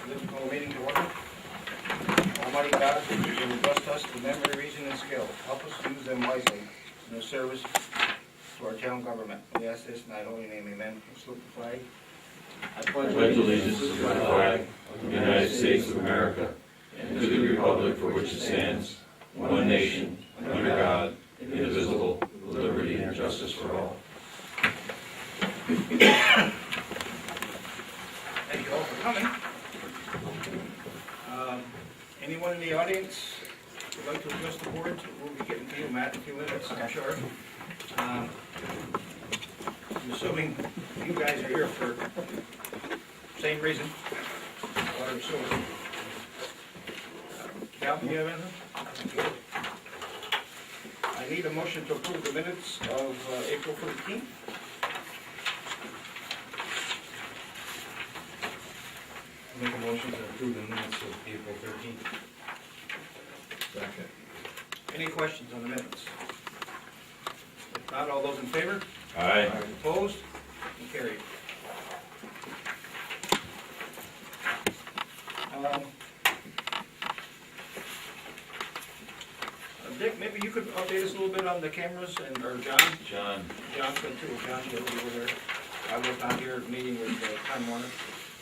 Let's call the meeting to order. Almighty God, you have blessed us with memory, reason, and skill. Help us use them wisely in their service to our town government. We ask this in thy holy name, amen. Salute the flag. I pledge allegiance to the flag of the United States of America and to the republic for which it stands, one nation, under God, indivisible, with liberty and justice for all. Thank you all for coming. Anyone in the audience would like to address the board? We'll be getting to you, Matt, in a few minutes, I'm sure. I'm assuming you guys are here for same reason. Water sewer. Cal, do you have anything? Good. I need a motion to approve the minutes of April 13th. Make a motion to approve the minutes of April 13th. Second. Any questions on the minutes? If not, all those in favor? Aye. Opposed? And carried. Dick, maybe you could update us a little bit on the cameras, and or John? John. John's been too. John, get over there. I was not here meeting with Time Warner.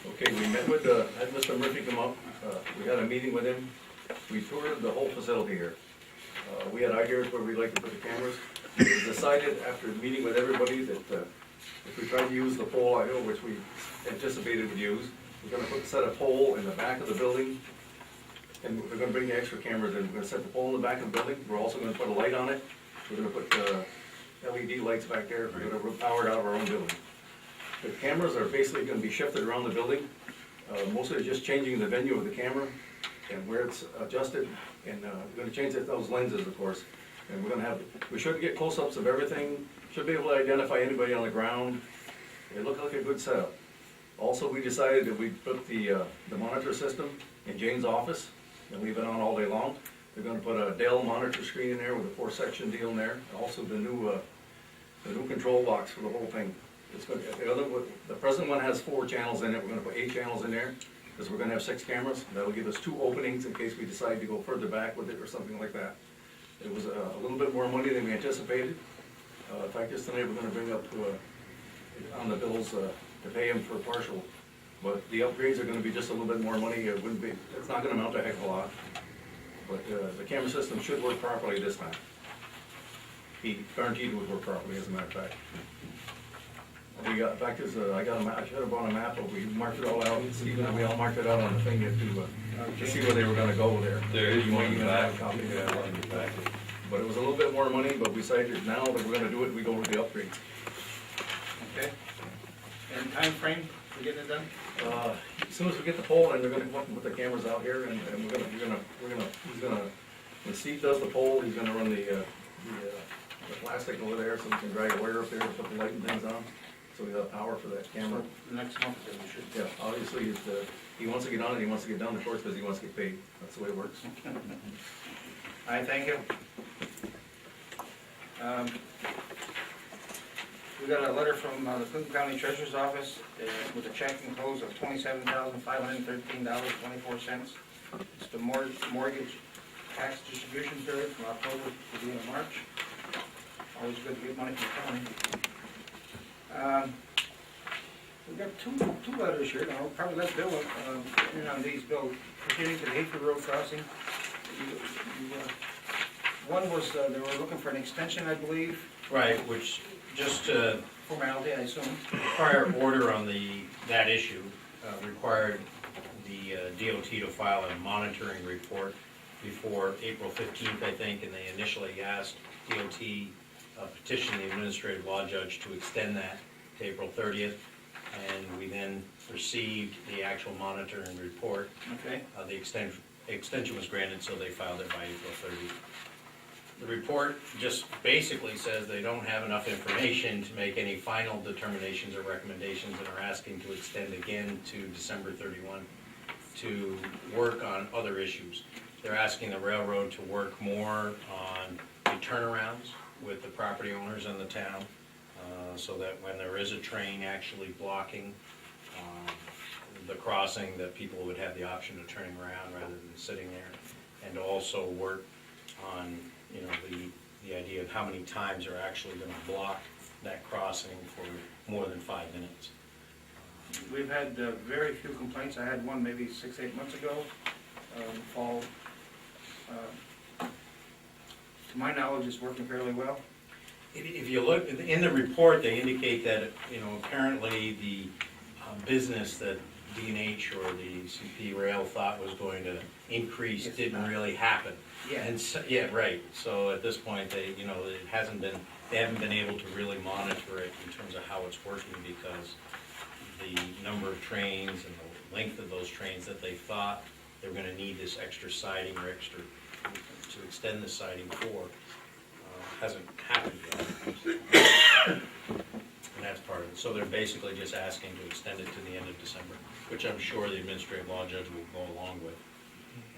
Okay, we met with, had Mr. Murphy come up, we had a meeting with him, we toured the whole facility here. We had ideas where we'd like to put the cameras. It was decided after meeting with everybody that if we tried to use the pole, I know which we anticipated we'd use, we're gonna set a pole in the back of the building, and we're gonna bring the extra cameras in. We're gonna set the pole in the back of the building, we're also gonna put a light on it, we're gonna put LED lights back there, we're gonna power it out of our own building. The cameras are basically gonna be shifted around the building, mostly just changing the venue of the camera and where it's adjusted, and we're gonna change those lenses, of course. And we're gonna have, we should get close-ups of everything, should be able to identify anybody on the ground. It looked like a good setup. Also, we decided that we'd put the monitor system in Jane's office and leave it on all day long. We're gonna put a Dell monitor screen in there with a 4-section deal in there, also the new control box for the whole thing. It's going the present one has 4 channels in it, we're gonna put 8 channels in there, because we're gonna have 6 cameras. That'll give us 2 openings in case we decide to go further back with it or something like that. It was a little bit more money than we anticipated. In fact, just tonight, we're gonna bring up on the bills to pay him for partial. But the upgrades are gonna be just a little bit more money, it's not gonna amount to a heck of a lot. But the camera system should work properly this time. He guaranteed it would work properly, as a matter of fact. We got, in fact, I got a map, I should have brought a map, but we marked it all out, Stephen and we all marked it out on the thing to see where they were gonna go there. There is one in the back. Have a copy of Yeah, that. one in the back. But it was a little bit more money, but we decided now that we're gonna do it, we go with the upgrades. Okay. And time frame for getting it done? As soon as we get the pole, and they're gonna come up and put the cameras out here, and he's gonna, when Steve does the pole, he's gonna run the plastic over there, so we can drag a wire up there to put the light and things on. So we have power for that camera. Next month, then we should. Yeah, obviously, he wants to get on it, he wants to get done, of course, because he wants to get paid. That's the way it works. I thank you. We got a letter from the Clinton County Treasurer's Office with a check enclosed of $27,513.24. It's the mortgage tax distribution period from October to the end of March. Always good to get money from the county. We've got two letters here, and I'll probably let Bill in on these, Bill, pertaining to the Hayford Road crossing. One was, they were looking for an extension, I believe. Right, which just Formality, I assume. prior order on that issue required the DOT to file a monitoring report before April 15th, I think, and they initially asked DOT petition the administrative law judge to extend that to April 30th, and we then received the actual monitoring report. Okay. The extension was granted, so they filed it by April 30th. The report just basically says they don't have enough information to make any final determinations or recommendations, and are asking to extend again to December 31 to work on other issues. They're asking the railroad to work more on the turnarounds with the property owners in the town, so that when there is a train actually blocking the crossing, that people would have the option of turning around rather than sitting there. And to also work on, you know, the idea of how many times are actually gonna block that crossing for more than 5 minutes. We've had very few complaints. I had one maybe 6-8 months ago, fall. To my knowledge, it's working fairly well. If you look, in the report, they indicate that, you know, apparently the business that D&H or the CP Rail thought was going to increase It's didn't not. really happen. Yeah. And so, yeah, right, so at this point, they, you know, it hasn't been, they haven't been able to really monitor it in terms of how it's working, because the number of trains and the length of those trains that they thought they were gonna need this extra siding or extra, to extend the siding for, hasn't happened yet. And that's part of it. So they're basically just asking to extend it to the end of December, which I'm sure the administrative law judge will go along with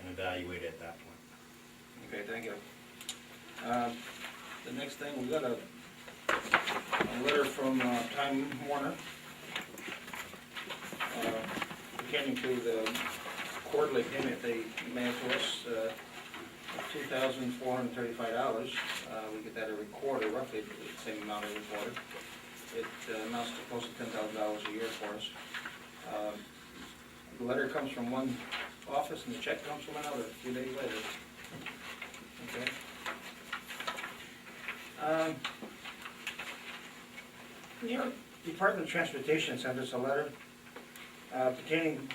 and evaluate at that point. Okay, thank you. The next thing, we got a letter from Time Warner pertaining to the quarterly payment they mailed to us, $2,435. We get that every quarter, roughly the same amount every quarter. It amounts to close to $10,000 a year for us. The letter comes from one office and the check comes from another a few days later. Okay. New York Department of Transportation sent us a letter pertaining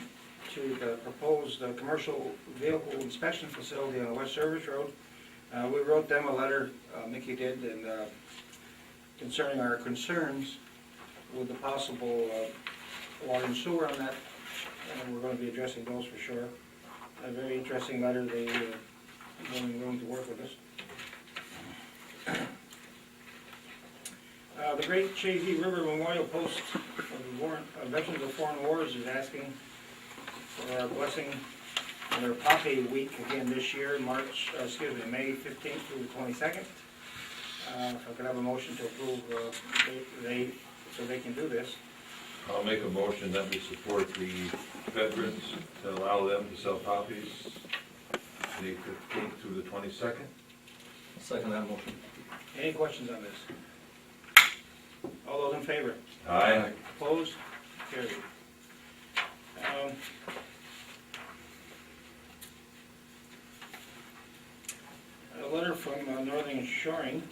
to the proposed commercial vehicle inspection facility on the West Service Road. We wrote them a letter, Mickey did, and concerning our concerns with the possible water and sewer on that, and we're going to be addressing those for sure. A very interesting letter. They are willing to work with us. The Great Chazy River Memorial Post of Veterans of Foreign Wars is asking for our blessing on their Poppy Week again this year, May 15th through the 22nd. If I could have a motion to approve so they can do this. I'll make a motion that we support the veterans to allow them to sell poppies May 15th through the 22nd. Second that motion. Any questions on this? All those in favor? Aye. Opposed? Carried. A letter from Northern Shoring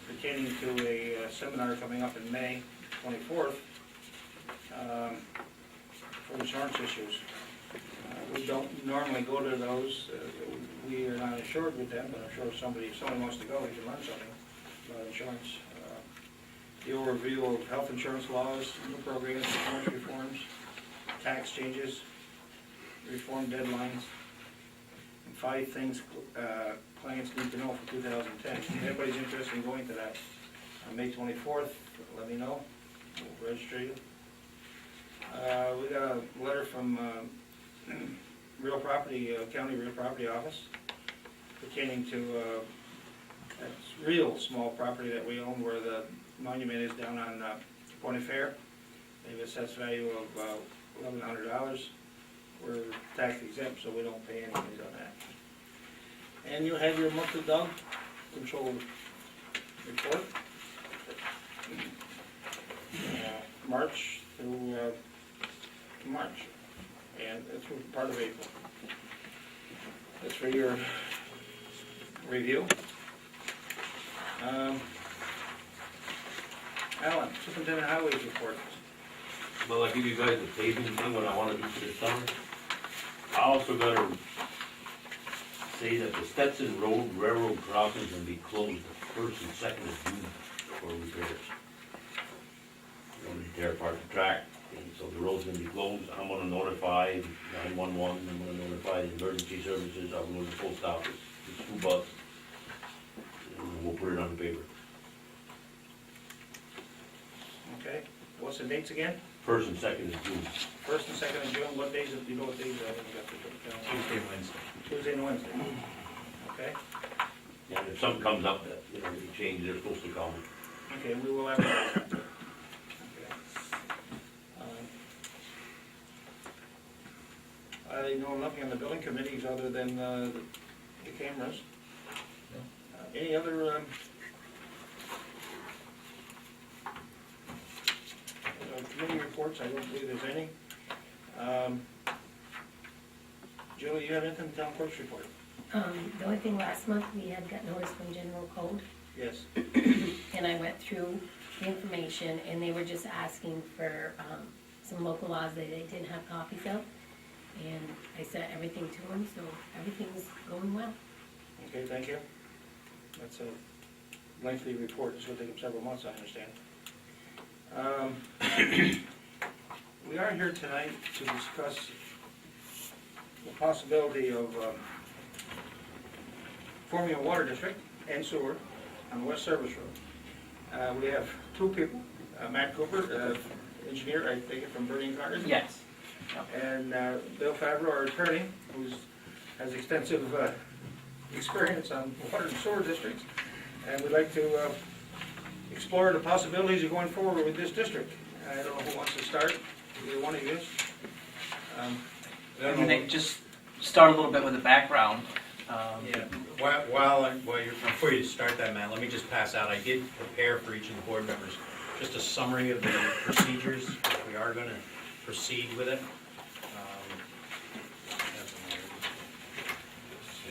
pertaining to a seminar coming up in May 24th for insurance issues. We don't normally go to those. We are not insured with them, but I'm sure if somebody wants to go, he can learn something about insurance. The overview of health insurance laws, new programs, insurance reforms, tax changes, reform deadlines, and 5 things clients need to know for 2010. If anybody's interested in going to that on May 24th, let me know. We'll register you. We got a letter from Real Property, County Real Property Office pertaining to that real small property that we own where the monument is down on Pony Fair. They have a assessed value of $1,100. We're tax exempt, so we don't pay anything on that. And you have your monthly dog control report. March through March, and through part of April. That's for your review. Alan, Superintendent Highways report. Well, I give you guys a paving thing, what I wanna do for this summer. I also gotta say that the Stetson Road railroad crossing is gonna be closed the 1st and 2nd of June for repairs. We're gonna tear apart the track, and so the road's gonna be closed. I'm gonna notify 911, I'm gonna notify the emergency services, I'm gonna go to the post office, the school bus, and we'll put it on the paper. Okay, what's the dates again? 1st and 2nd of June. 1st and 2nd of June, what days, do you know what days? I haven't got the calendar. Tuesday, Wednesday. Tuesday and Wednesday. Okay. And if something comes up that, you know, we change, they're supposed to call me. Okay, we will advertise. Okay. I know nothing on the building committees other than the cameras. Any other committee reports? I don't believe there's any. Julie, you have anything, town clerk's report? The only thing, last month, we had got notice from General Code, Yes. and I went through the information, and they were just asking for, some local laws that they didn't have copies of, and I sent everything to them, so everything's going well. Okay, thank you. That's a lengthy report, it's gonna take them several months, I understand. We are here tonight to discuss the possibility of forming a water district and sewer on West Service Road. We have two people, Matt Cooper, engineer, I take it from Bernie and Carter. Yes. And Bill Favreau, our attorney, who has extensive experience on water and sewer districts. And we'd like to explore the possibilities of going forward with this district. I don't know who wants to start, either one of you. Nick, just start a little bit with the background. Yeah, before you start that, Matt, let me just pass out, I did prepare for each of the board members just a summary of the procedures, if we are gonna proceed with it.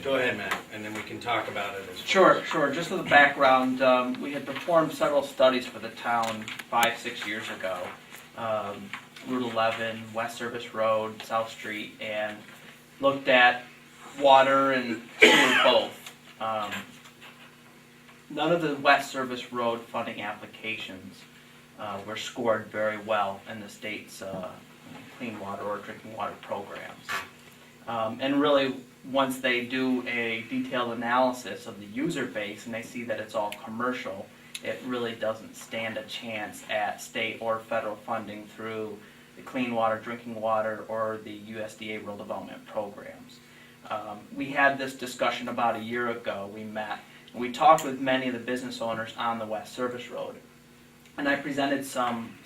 Go ahead, Matt, and then we can talk about it as Sure. Just for the background, we had performed several studies for the town 5-6 years ago. Route 11, West Service Road, South Street, and looked at water and sewer both. None of the West Service Road funding applications were scored very well in the state's clean water or drinking water programs. And really, once they do a detailed analysis of the user base and they see that it's all commercial, it really doesn't stand a chance at state or federal funding through the clean water, drinking water, or the USDA rural development programs. We had this discussion about a year ago. We met and we talked with many of the business owners on the West Service Road, and I presented some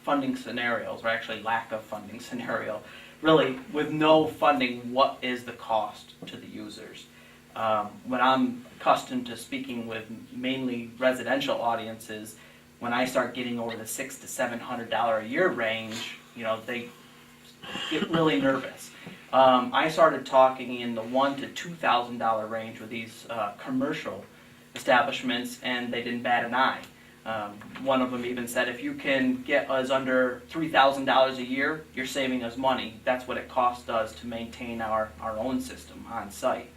funding scenarios, or actually lack of funding scenario. Really, with no funding, what is the cost to the users? When I'm accustomed to speaking with mainly residential audiences, when I start getting over the $600 to $700 a year range, you know, they get really nervous. I started talking in the $1,000 to $2,000 range with these commercial establishments, and they didn't bat an eye. One of them even said, if you can get us under $3,000 a year, you're saving us money. That's what it costs us to maintain our own system on site.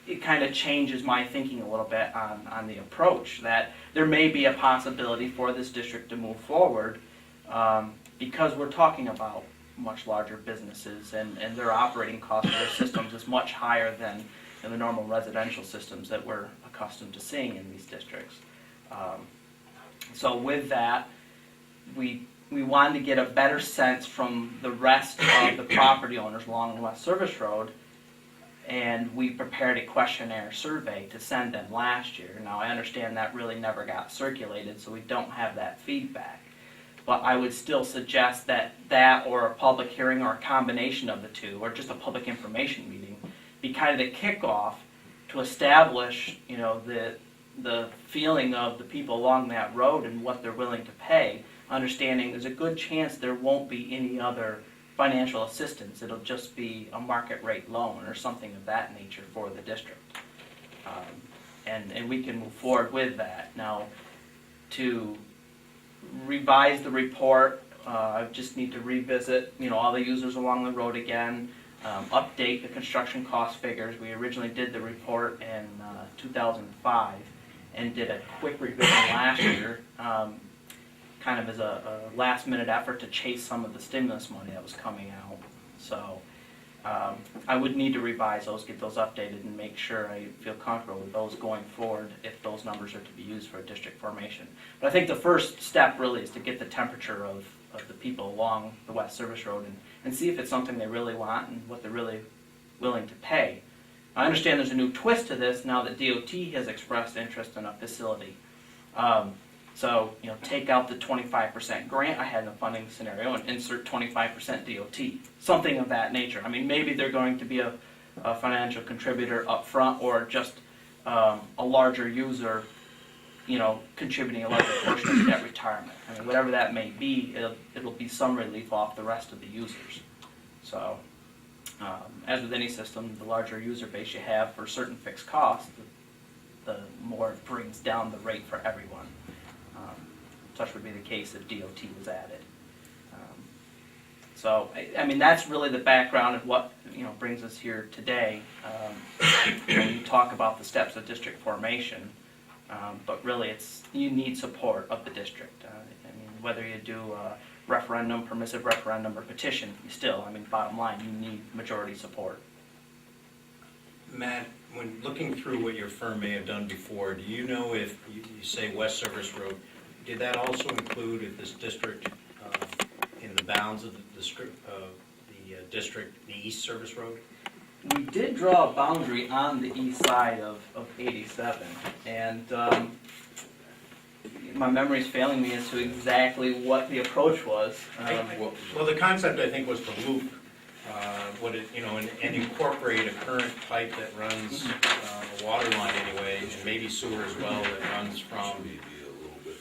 It kind of changes my thinking a little bit on the approach, that there may be a possibility for this district to move forward because we're talking about much larger businesses and their operating costs for their systems is much higher than the normal residential systems that we're accustomed to seeing in these districts. So with that, we wanted to get a better sense from the rest of the property owners along the West Service Road, and we prepared a questionnaire survey to send them last year. Now, I understand that really never got circulated, so we don't have that feedback. But I would still suggest that or a public hearing or a combination of the two, or just a public information meeting, be kind of the kickoff to establish, you know, the feeling of the people along that road and what they're willing to pay, understanding there's a good chance there won't be any other financial assistance. It'll just be a market rate loan or something of that nature for the district. And we can move forward with that. Now, to revise the report, I just need to revisit, you know, all the users along the road again, update the construction cost figures. We originally did the report in 2005 and did a quick revision last year, kind of as a last-minute effort to chase some of the stimulus money that was coming out. So I would need to revise those, get those updated, and make sure I feel comfortable with those going forward if those numbers are to be used for a district formation. But I think the first step really is to get the temperature of the people along the West Service Road and see if it's something they really want and what they're really willing to pay. I understand there's a new twist to this now that DOT has expressed interest in a facility. So, take out the 25% grant I had in the funding scenario and insert 25% DOT, something of that nature. I mean, maybe they're going to be a financial contributor up front, or just a larger user, contributing a larger portion of debt retirement. I mean, whatever that may be, it'll be some relief off the rest of the users. So, as with any system, the larger user base you have for certain fixed costs, the more it brings down the rate for everyone. Such would be the case if DOT was added. So, I mean, that's really the background of what brings us here today. When you talk about the steps of district formation, but really you need support of the district. I mean, whether you do a referendum, permissive referendum, or petition, bottom line, you need majority support. Matt, when looking through what your firm may have done before, do you know if you say West Service Road, did that also include if this district, in the bounds of the district, the East Service Road? We did draw a boundary on the east side of 87, and my memory's failing me as to exactly what the approach was. Well, the concept, I think, was to loop, and incorporate a current pipe that runs, a water line anyway, and maybe sewer as well, that runs from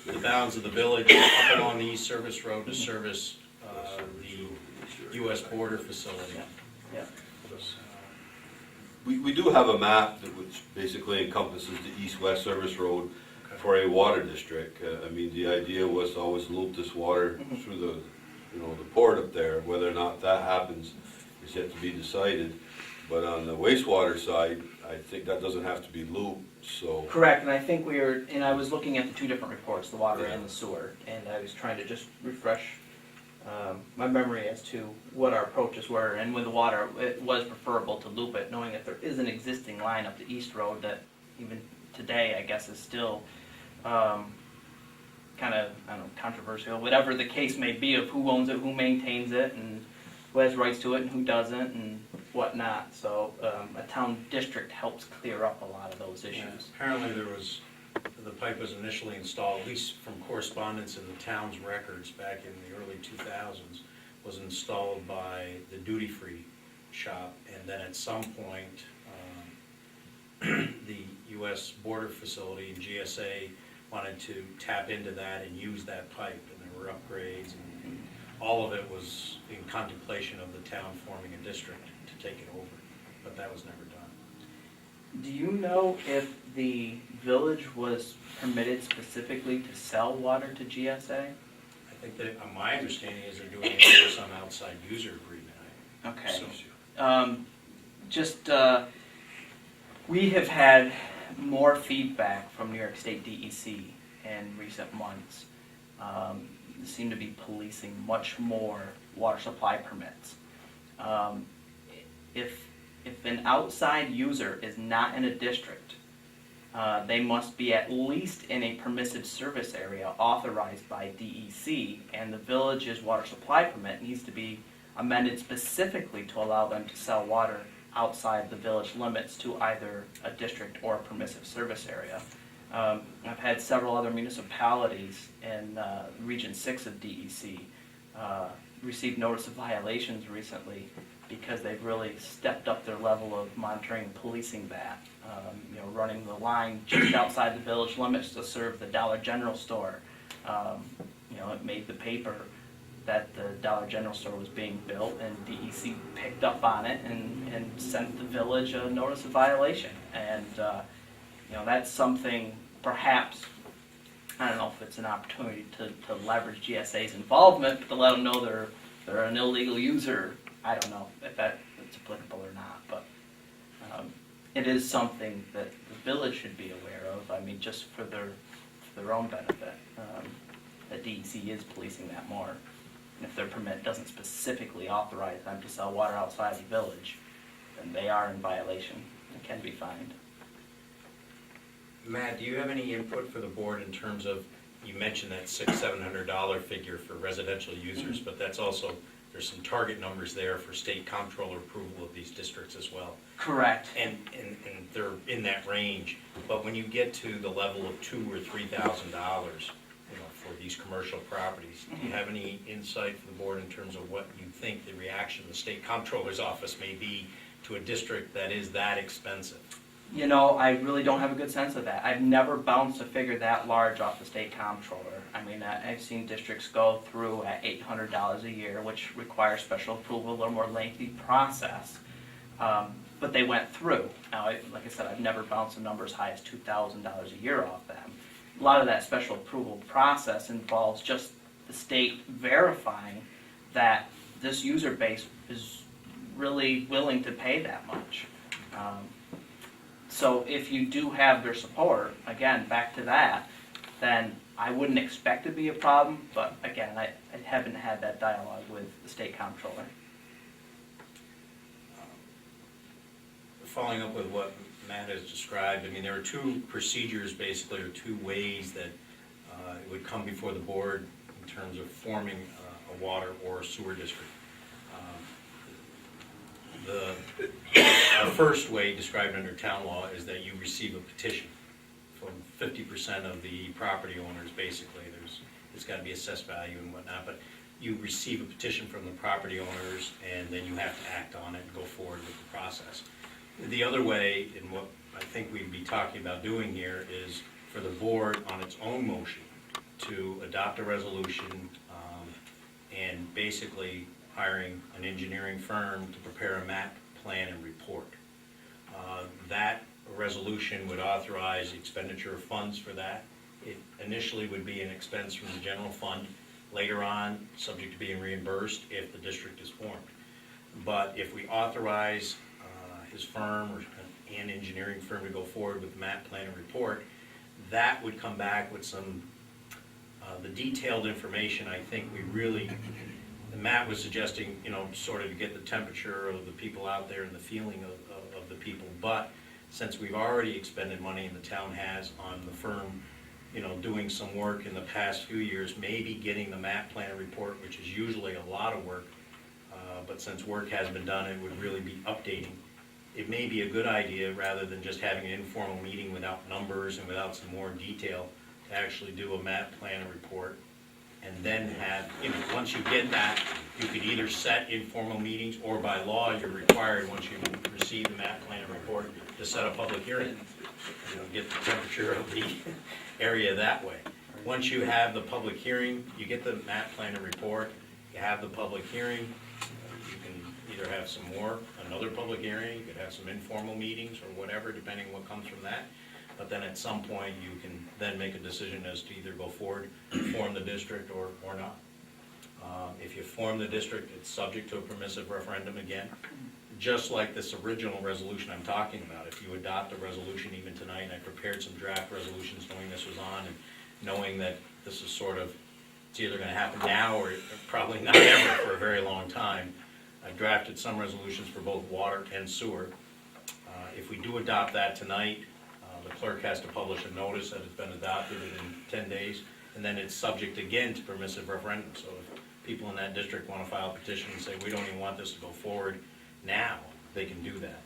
the bounds of the village up along the East Service Road to service the U.S. border facility. Yeah. We do have a map which basically encompasses the east-west service road for a water district. I mean, the idea was to always loop this water through the port up there. Whether or not that happens is yet to be decided. But on the wastewater side, I think that doesn't have to be looped, so. Correct, and I think I was looking at the two different reports, the water and the sewer, and I was trying to just refresh my memory as to what our approaches were. And with the water, it was preferable to loop it, knowing that there is an existing line up the East Road that even today, I guess, is still kind of, controversial, whatever the case may be of who owns it, who maintains it, and who has rights to it and who doesn't, and whatnot. So a town district helps clear up a lot of those issues. Yeah, apparently the pipe was initially installed, at least from correspondence in the town's records back in the early 2000s, was installed by the duty-free shop, and then at some point, the U.S. border facility and GSA wanted to tap into that and use that pipe, and there were upgrades, and all of it was in contemplation of the town forming a district to take it over, but that was never done. Do you know if the village was permitted specifically to sell water to GSA? I think that, my understanding is they're doing it under some outside user agreement. Okay. So- We have had more feedback from New York State DEC in recent months. They seem to be policing much more water supply permits. If an outside user is not in a district, they must be at least in a permissive service area authorized by DEC, and the village's water supply permit needs to be amended specifically to allow them to sell water outside the village limits to either a district or a permissive service area. I've had several other municipalities in Region 6 of DEC receive notice of violations recently because they've really stepped up their level of monitoring and policing that. Running the line just outside the village limits to serve the Dollar General store. It made the paper that the Dollar General store was being built, and DEC picked up on it and sent the village a notice of violation. And that's something perhaps, I don't know if it's an opportunity to leverage GSA's involvement, but to let them know they're an illegal user. I don't know if that's applicable or not, but it is something that the village should be aware of. I mean, just for their own benefit, that DEC is policing that more. And if their permit doesn't specifically authorize them to sell water outside the village, then they are in violation and can be fined. Matt, do you have any input for the board in terms of, you mentioned that $600-700 figure for residential users, but that's also, there's some target numbers there for state comptroller approval of these districts as well. Correct. And they're in that range, but when you get to the level of $2,000 or $3,000, for these commercial properties, do you have any insight from the board in terms of what you think the reaction of the state comptroller's office may be to a district that is that expensive? I really don't have a good sense of that. I've never bounced a figure that large off the state comptroller. I mean, I've seen districts go through at $800 a year, which requires special approval, a little more lengthy process. But they went through. Now, like I said, I've never bounced a number as high as $2,000 a year off them. A lot of that special approval process involves just the state verifying that this user base is really willing to pay that much. So if you do have their support, again, back to that, then I wouldn't expect it to be a problem, but again, I haven't had that dialogue with the state comptroller. Following up with what Matt has described, I mean, there are two procedures, basically, or two ways that it would come before the board in terms of forming a water or sewer district. The first way described under town law is that you receive a petition from 50% of the property owners, basically. It's got to be assessed value and whatnot, but you receive a petition from the property owners, and then you have to act on it and go forward with the process. The other way, and what I think we'd be talking about doing here, is for the board on its own motion to adopt a resolution and basically hiring an engineering firm to prepare a map, plan, and report. That resolution would authorize expenditure of funds for that. It initially would be an expense from the general fund. Later on, subject to being reimbursed if the district is formed. But if we authorize his firm or an engineering firm to go forward with the map, plan, and report, that would come back with some the detailed information. I think we really, Matt was suggesting, sort of to get the temperature of the people out there and the feeling of the people, but since we've already expended money and the town has on the firm, doing some work in the past few years, maybe getting the map, plan, and report, which is usually a lot of work, but since work has been done, it would really be updating. It may be a good idea, rather than just having an informal meeting without numbers and without some more detail, to actually do a map, plan, and report, and then have, once you get that, you could either set informal meetings, or by law, you're required, once you receive the map, plan, and report, to set a public hearing, get the temperature of the area that way. Once you have the public hearing, you get the map, plan, and report, you have the public hearing, you can either have another public hearing, you could have some informal meetings or whatever, depending what comes from that. But then at some point, you can then make a decision as to either go forward, form the district, or not. If you form the district, it's subject to a permissive referendum again, just like this original resolution I'm talking about. If you adopt a resolution even tonight, and I prepared some draft resolutions knowing this was on, and knowing that this is sort of, it's either gonna happen now or probably not ever for a very long time. I've drafted some resolutions for both water and sewer. If we do adopt that tonight, the clerk has to publish a notice that it's been adopted within 10 days, and then it's subject again to permissive referendum. So if people in that district want to file a petition and say, we don't even want this to go forward now, they can do that.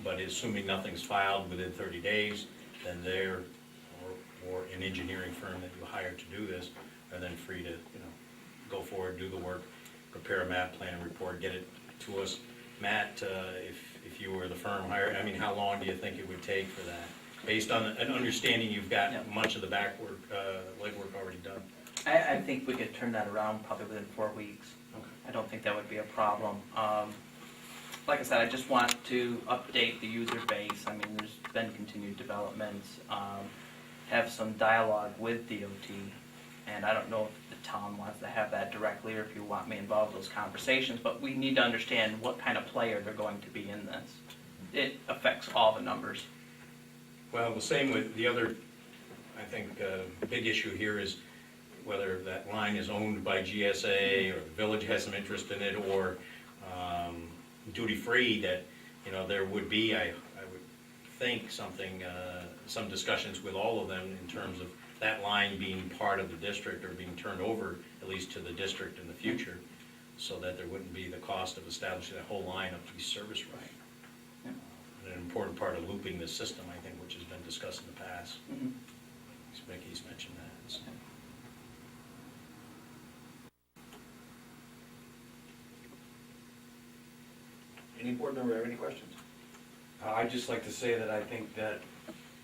But assuming nothing's filed within 30 days, then they're, or an engineering firm that you hire to do this, are then free to, go forward, do the work, prepare a map, plan, and report, get it to us. Matt, if you were the firm hired, how long do you think it would take for that? Based on an understanding you've got much of the back work, legwork already done. I think we could turn that around probably within 4 weeks. Okay. I don't think that would be a problem. Like I said, I just want to update the user base. There's been continued developments, have some dialogue with DOT, and I don't know if the town wants to have that directly or if you want me involved in those conversations, but we need to understand what kind of player they're going to be in this. It affects all the numbers. Well, the same with the other, I think, big issue here is whether that line is owned by GSA or the village has some interest in it, or duty-free, that, there would be, I would think, some discussions with all of them in terms of that line being part of the district or being turned over at least to the district in the future. so that there wouldn't be the cost of establishing that whole line up to be service right. Yeah. And an important part of looping the system, I think, which has been discussed in the past. Mhm. Vicky's mentioned that, so. Any board member have any questions? I'd just like to say that I think that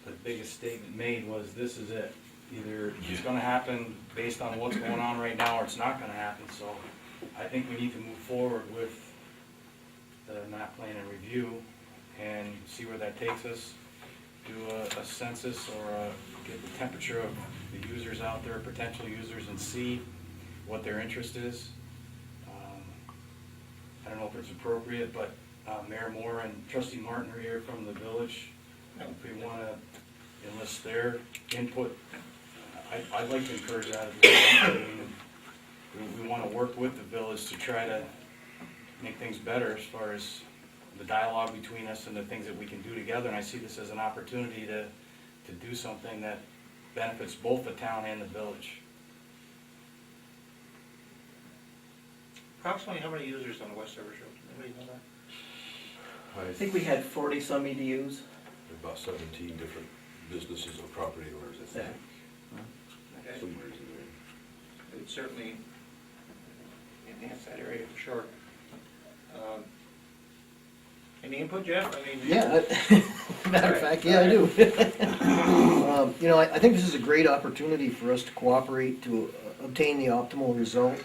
the biggest statement made was, this is it. Either it's gonna happen based on what's going on right now, or it's not gonna happen, so I think we need to move forward with the map plan and review and see where that takes us. Do a census or get the temperature of the users out there, potential users, and see what their interest is. I don't know if it's appropriate, but Mayor Moore and Trustee Martin are here from the village. If we want to enlist their input, I'd like to encourage that as well. I mean, we want to work with the village to try to make things better as far as the dialogue between us and the things that we can do together. And I see this as an opportunity to do something that benefits both the town and the village. Approximately how many users on the West Service Road? Anybody know that? I think we had 40 some EDUs. About 17 different businesses or property owners, I think, Okay. somewhere in there. It would certainly enhance that area for sure. Any input, Jeff? I mean. Yeah, matter of fact, yeah, I do. You know, I think this is a great opportunity for us to cooperate to obtain the optimal result.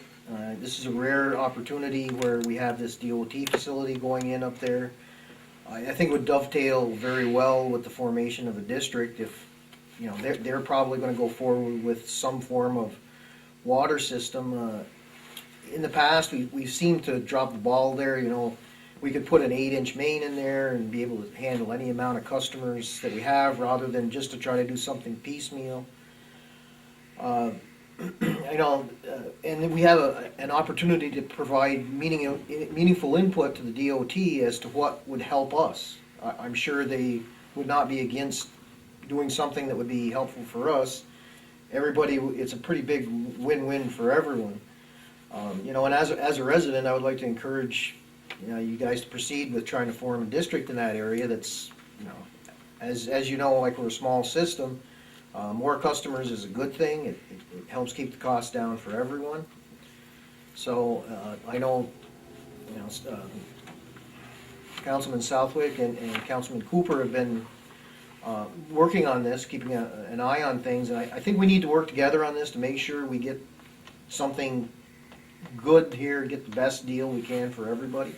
This is a rare opportunity where we have this DOT facility going in up there. I think it would dovetail very well with the formation of a district if, you know, they're probably gonna go forward with some form of water system. In the past, we seemed to drop the ball there, you know. We could put an 8-inch main in there and be able to handle any amount of customers that we have, rather than just to try to do something piecemeal. You know, and then we have an opportunity to provide meaningful input to the DOT as to what would help us. I'm sure they would not be against doing something that would be helpful for us. Everybody, it's a pretty big win-win for everyone. You know, and as a resident, I would like to encourage, you know, you guys to proceed with trying to form a district in that area that's, you know, as you know, like we're a small system, more customers is a good thing. It helps keep the costs down for everyone. So I know, you know, Councilman Southwick and Councilman Cooper have been working on this, keeping an eye on things, and I think we need to work together on this to make sure we get something good here, get the best deal we can for everybody.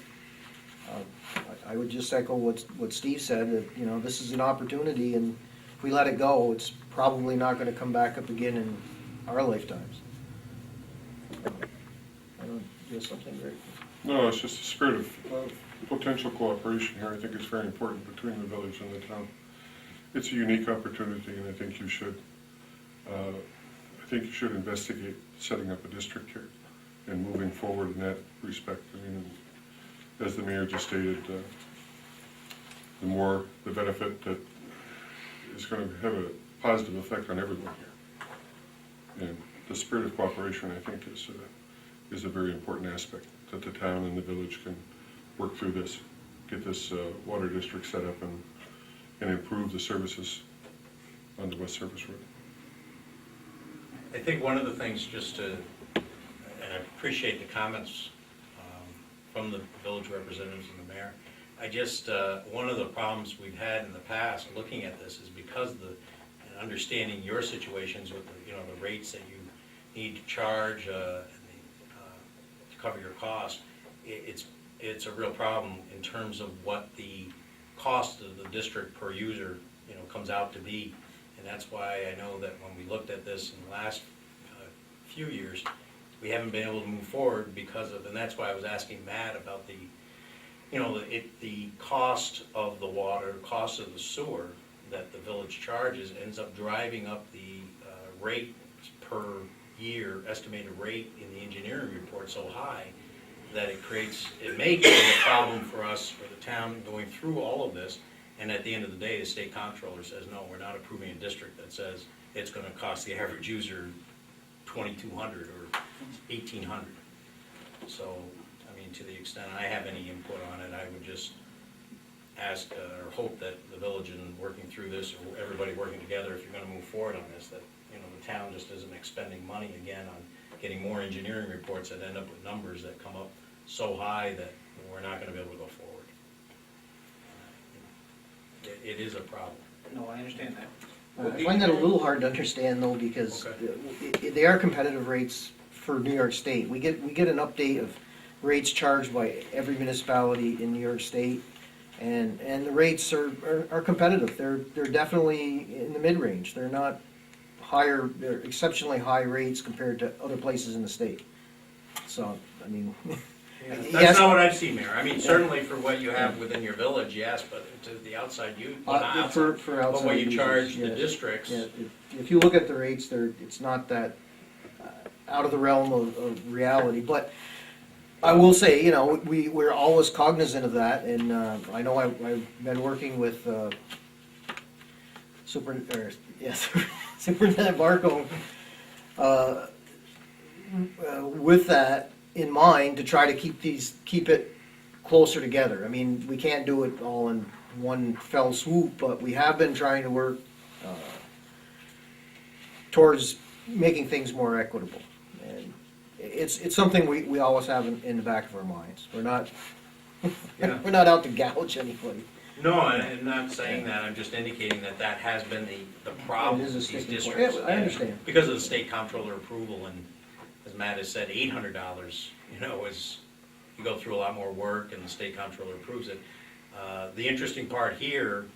I would just echo what Steve said, that, you know, this is an opportunity, and if we let it go, it's probably not gonna come back up again in our lifetimes. I don't, you have something great? No, it's just a spirit of potential cooperation here. I think it's very important between the village and the town. It's a unique opportunity, and I think you should investigate setting up a district here and moving forward in that respect. I mean, as the mayor just stated, the more the benefit that is going to have a positive effect on everyone here. And the spirit of cooperation, I think, is a very important aspect, that the town and the village can work through this, get this water district set up and improve the services on the West Service Road. I think one of the things, just to, and I appreciate the comments from the village representatives and the mayor, I just, one of the problems we've had in the past looking at this is because and understanding your situations with the, you know, the rates that you need to charge to cover your cost, it's a real problem in terms of what the cost of the district per user, you know, comes out to be. And that's why I know that when we looked at this in the last few years, we haven't been able to move forward because of, and that's why I was asking Matt about the, you know, the cost of the water, cost of the sewer that the village charges ends up driving up the rate per year, estimated rate in the engineering report so high that it may create a problem for us, for the town, going through all of this. And at the end of the day, the state comptroller says, no, we're not approving a district that says it's gonna cost the average user $2,200 or $1,800. So mean, to the extent I have any input on it, I would just ask or hope that the village and working through this, or everybody working together, if you're gonna move forward on this, that, you know, the town just isn't expending money again on getting more engineering reports that end up with numbers that come up so high that we're not gonna be able to go forward. It is a problem. No, I understand that. I find that a little hard to understand though, because they are competitive rates for New York State. We get an update of rates charged by every municipality in New York State, and the rates are competitive. They're definitely in the mid-range. They're not higher, they're exceptionally high rates compared to other places in the state. So, I mean, That's yes, not what I've seen, Mayor. I mean, certainly for what you have within your village, yes, but to the outside, well, not outside, for outside but what you users, charge the yes. districts. Yeah, if you look at the rates, it's not that out of the realm of reality, but I will say, you know, we're always cognizant of that, and I know I've been working with Superintendent Barco with that in mind to try to keep it closer together. I mean, we can't do it all in one fell swoop, but we have been trying to work towards making things more equitable. And it's something we always have in the back of our minds. We're not Yeah. we're not out to gouge anybody. No, I'm not saying that, I'm just indicating that that has been the problem It with is a these sticking point. districts. Yeah, I understand. Because of the state comptroller approval, and as Matt has said, $800, you know, is, you go through a lot more work, and the state comptroller approves it. The interesting part here,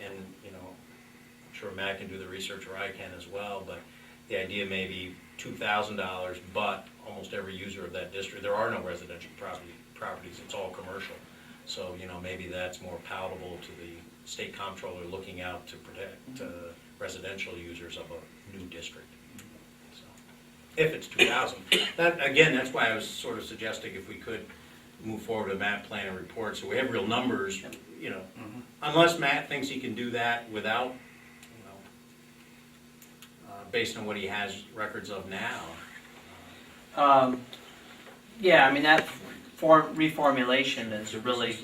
and, you know, I'm sure Matt can do the research, or I can as well, but the idea may be $2,000, but almost every user of that district, there are no residential properties, it's all commercial. So, you know, maybe that's more palatable to the state comptroller looking out to protect residential users of a new district. So, if it's 2,000. That, again, that's why I was sort of suggesting if we could move forward with a map plan and report, so we have real numbers, you know. Unless Matt thinks he can do that without, you know, based on what he has records of now. Yeah, I mean, that reformulation is really,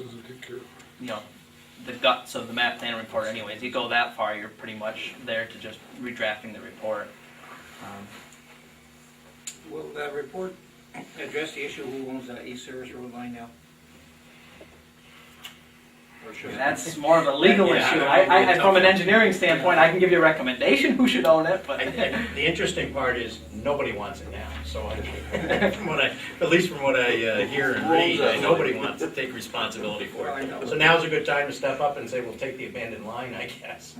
you know, the guts of the map plan report anyways. You go that far, you're pretty much there to just redrafting the report. Will that report address the issue who owns that East Service Road line now? Or should it? That's more of a legal Yeah, issue. I don't know, it'd be From an tough. engineering standpoint, I can give you a recommendation who should own it, but. The interesting part is, nobody wants it now, so at least from what I hear and read, nobody wants to take responsibility for it. So now's a good time to step up and say, we'll take the abandoned line, I guess.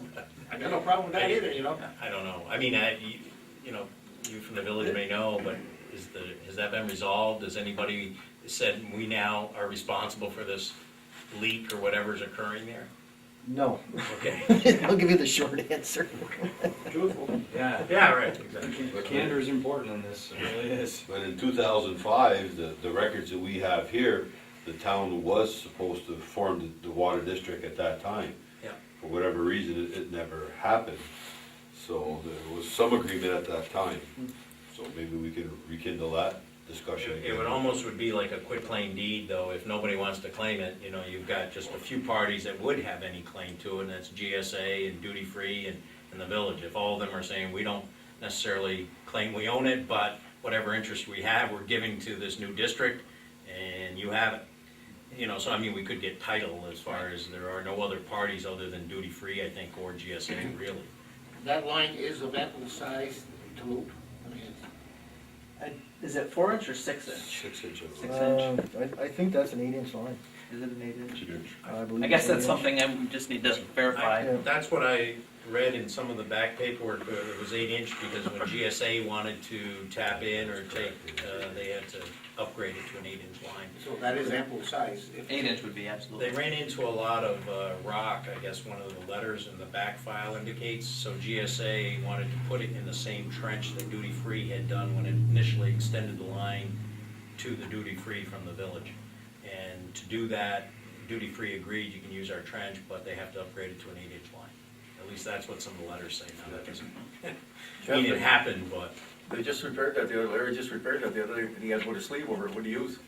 I got no problem with that either, you know? I don't know, I mean, you know, you from the village may know, but has that been resolved? Has anybody said, we now are responsible for this leak or whatever's occurring there? No. Okay. I'll give you the short answer. Truthful. Yeah, Yeah, right, exactly. candor is important in this, it really is. But in 2005, the records that we have here, the town was supposed to form the water district at that time. Yeah. For whatever reason, it never happened. So there was some agreement at that time. So maybe we can rekindle that discussion It would almost would be like a quitclaim deed, though, if nobody wants to claim it, you know, you've got just a few parties that would have any claim to it, and that's GSA and Duty Free and the village. If all of them are saying, we don't necessarily claim we own it, but whatever interest we have, we're giving to this new district, and you have it. You know, so I mean, we could get title as far as there are no other parties other than Duty Free, I think, or GSA, really. That line is of ample size to loop. I mean, Is it 4 inch or 6 inch? 6 inches. 6 inch. I think that's an 8-inch line. Is it an 8 inch? I believe I guess it's that's 8 inch. something we just need to verify. Yeah. That's what I read in some of the back paperwork, it was 8-inch, because when GSA wanted to tap in or take, they had to upgrade it to an 8-inch line. so that is ample size. If- 8 inch would be absolutely. They ran into a lot of rock, I guess one of the letters in the back file indicates, so GSA wanted to put it in the same trench that Duty Free had done when it initially extended the line to the Duty Free from the village. And to do that, Duty Free agreed, you can use our trench, but they have to upgrade it to an 8-inch line. At least that's what some of the letters say. Now, that doesn't mean it happened, but They just repaired that the other, Larry just repaired that the other day, and he had to put a sleeve over it. What do you use?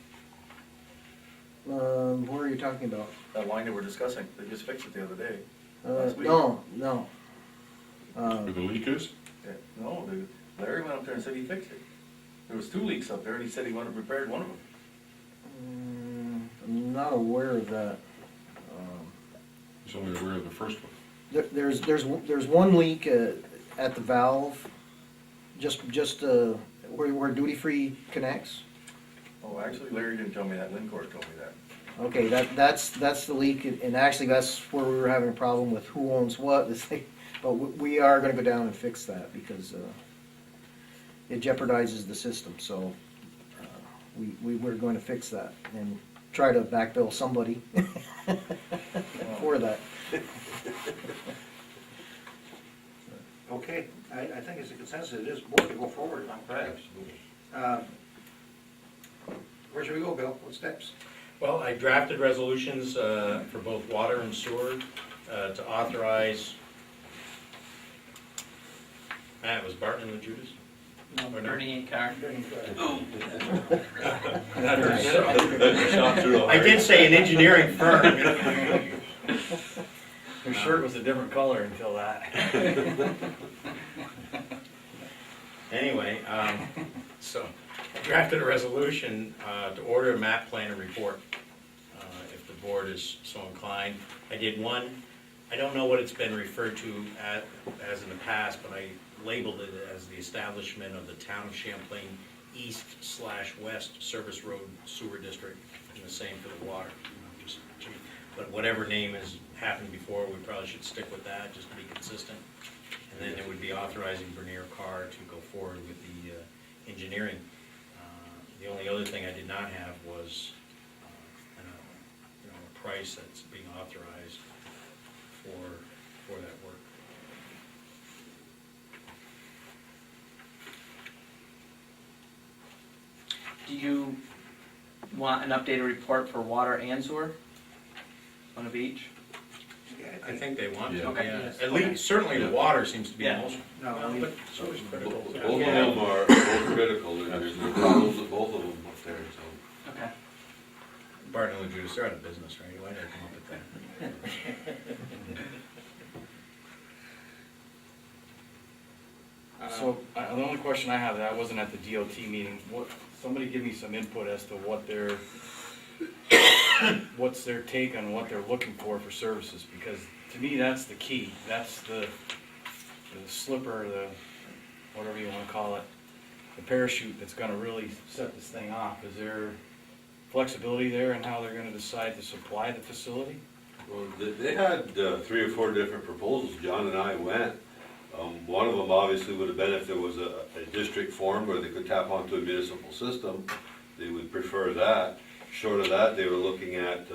Where are you talking about? That line that we're discussing, they just fixed it the other day. Last week. No. Where the leak is? Yeah, no, Larry went up there and said he fixed it. There was 2 leaks up there, and he said he went and repaired one of them. I'm not aware of that. He's only aware of the first one. There's one leak at the valve, just where duty free connects. Oh, actually, Larry didn't tell me that, Lincor told me that. Okay, that's the leak, and actually that's where we were having a problem with who owns what. This thing, but we are going to go down and fix that because it jeopardizes the system. So we're going to fix that and try to backbill somebody for that. Okay, I think it's a consensus, it is board to go forward, I'm glad. Where should we go, Bill? What steps? Well, I drafted resolutions for both water and sewer to authorize, it was Barton and the Judas? No, Bernie and Karen. I did say an engineering firm. Her shirt was a different color until that. Anyway, so I drafted a resolution to order a map plan and report, if the board is so inclined. I did one, I don't know what it's been referred to as in the past, but I labeled it as the establishment of the town of Champlain East/West Service Road Sewer District, and the same for the water. But whatever name has happened before, we probably should stick with that, just to be consistent. And then it would be authorizing Bernier Carr to go forward with the engineering. The only other thing I did not have was a price that's being authorized for that work. Do you want an updated report for water and sewer? One of each? I think they want to, Yeah. Okay. yeah. At least, certainly the water seems to be the Yeah. most. No, But sewer's critical. Both of them are both critical, there's problems with both of them up there, so. Okay. Barton and Judas, they're out of business, right? Why did I come up with that? So, the only question I have, that wasn't at the DOT meeting, somebody give me some input as to what's their take on what they're looking for services, because to me, that's the key, that's the slipper, whatever you wanna call it, the parachute that's gonna really set this thing off. Is there flexibility there in how they're gonna decide to supply the facility? Well, they had 3 or 4 different proposals, John and I went. One of them obviously would have been if there was a district formed where they could tap onto a municipal system, they would prefer that. Short of that, they were looking at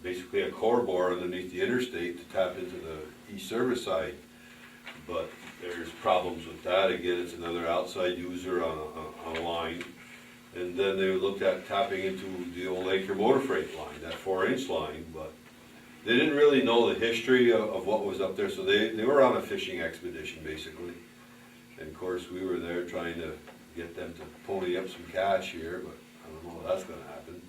basically a core bore underneath the interstate to tap into the east service side. But there's problems with that, again, it's another outside user on a line. And then they looked at tapping into the old Anchor Motor Freight line, that 4-inch line, but they didn't really know the history of what was up there, so they were on a fishing expedition, basically. And of course, we were there trying to get them to pony up some cash here, but I don't know if that's gonna happen.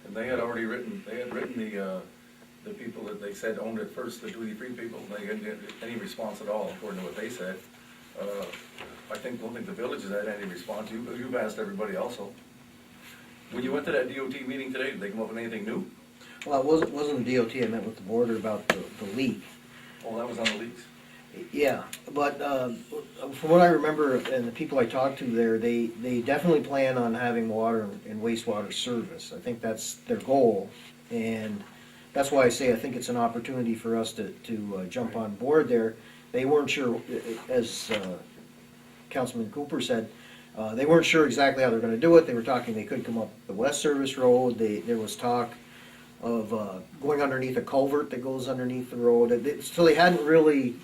And they had already written the people that they said owned it first, the duty-free people, they didn't get any response at all, according to what they said. I don't think the village has had any response, you've asked everybody also. When you went to that DOT meeting today, did they come up with anything new? Well, it wasn't the DOT, I met with the border about the leak. Oh, that was on the leaks. Yeah, but from what I remember, and the people I talked to there, they definitely plan on having water and wastewater service. I think that's their goal, and that's why I say I think it's an opportunity for us to jump on board there. They weren't sure, as Councilman Cooper said, they weren't sure exactly how they're gonna do it. They were talking they could come up the West Service Road. There was talk of going underneath a culvert that goes underneath the road. So they hadn't really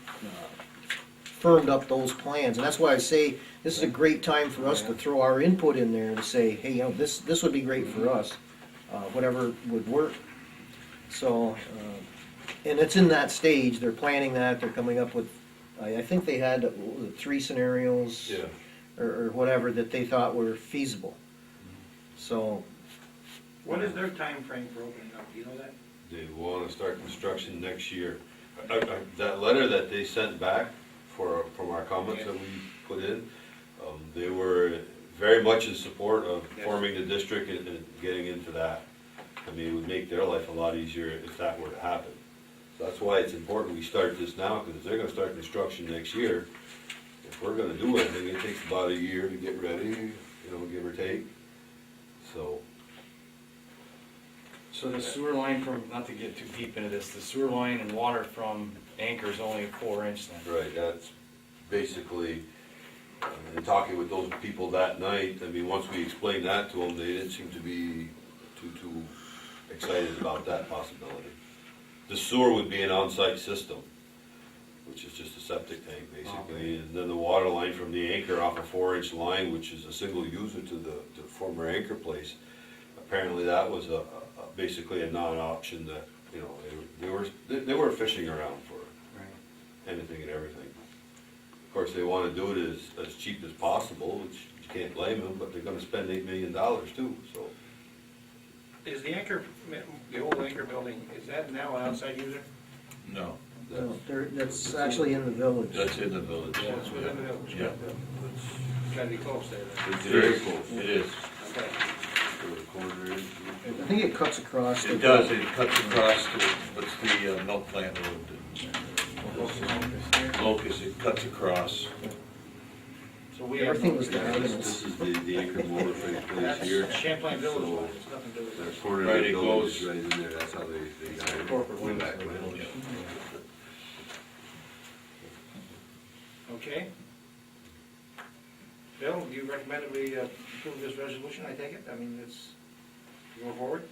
firmed up those plans, and that's why I say this is a great time for us to throw our input in there to say, hey, this would be great for us, whatever would work. So, and it's in that stage. They're planning that. They're coming up with, I think they had what was it, 3 scenarios, Yeah. or whatever that they thought were feasible. So, What is their time frame for opening up, do you know that? They wanna start construction next year. That letter that they sent back from our comments that we put in, they were very much in support of forming the district and getting into that. I mean, it would make their life a lot easier if that were to happen. So that's why it's important we start this now, because if they're gonna start construction next year, if we're gonna do anything, it takes about a year to get ready, you know, give or take, so. So the sewer line from, not to get too deep into this, the sewer line and water from Anchor is only a 4-inch then? Right, that's basically, in talking with those people that night, I mean, once we explained that to them, they didn't seem to be too excited about that possibility. The sewer would be an on-site system, which is just a septic tank basically, and then the water line from the Anchor off a 4-inch line, which is a single user to the former Anchor place. Apparently that was basically a non-option that, you know, they were fishing around for anything and everything. Of course, they wanna do it as cheap as possible, which you can't blame them, but they're gonna spend $8 million too, so. Is the Anchor, the old Anchor building, is that now an outside user? No, No, that's actually in the village. that's in the village. Yeah, it's within the village. Yeah. It's gotta be close there then. It's very close. It is. Okay. I think it cuts across. It does, it cuts across to, what's the milk plant road? Locust, it cuts across. So we have. Everything was This diagonal. is the Anchor motor place here. That's Champlain Village line, it's nothing to do with That this. corner Right, of the it building goes- is right in there, that's how they got it. Corporate Way limits back of the when. village. Okay. Bill, do you recommend that we approve this resolution, I take it? I mean, it's, go forward?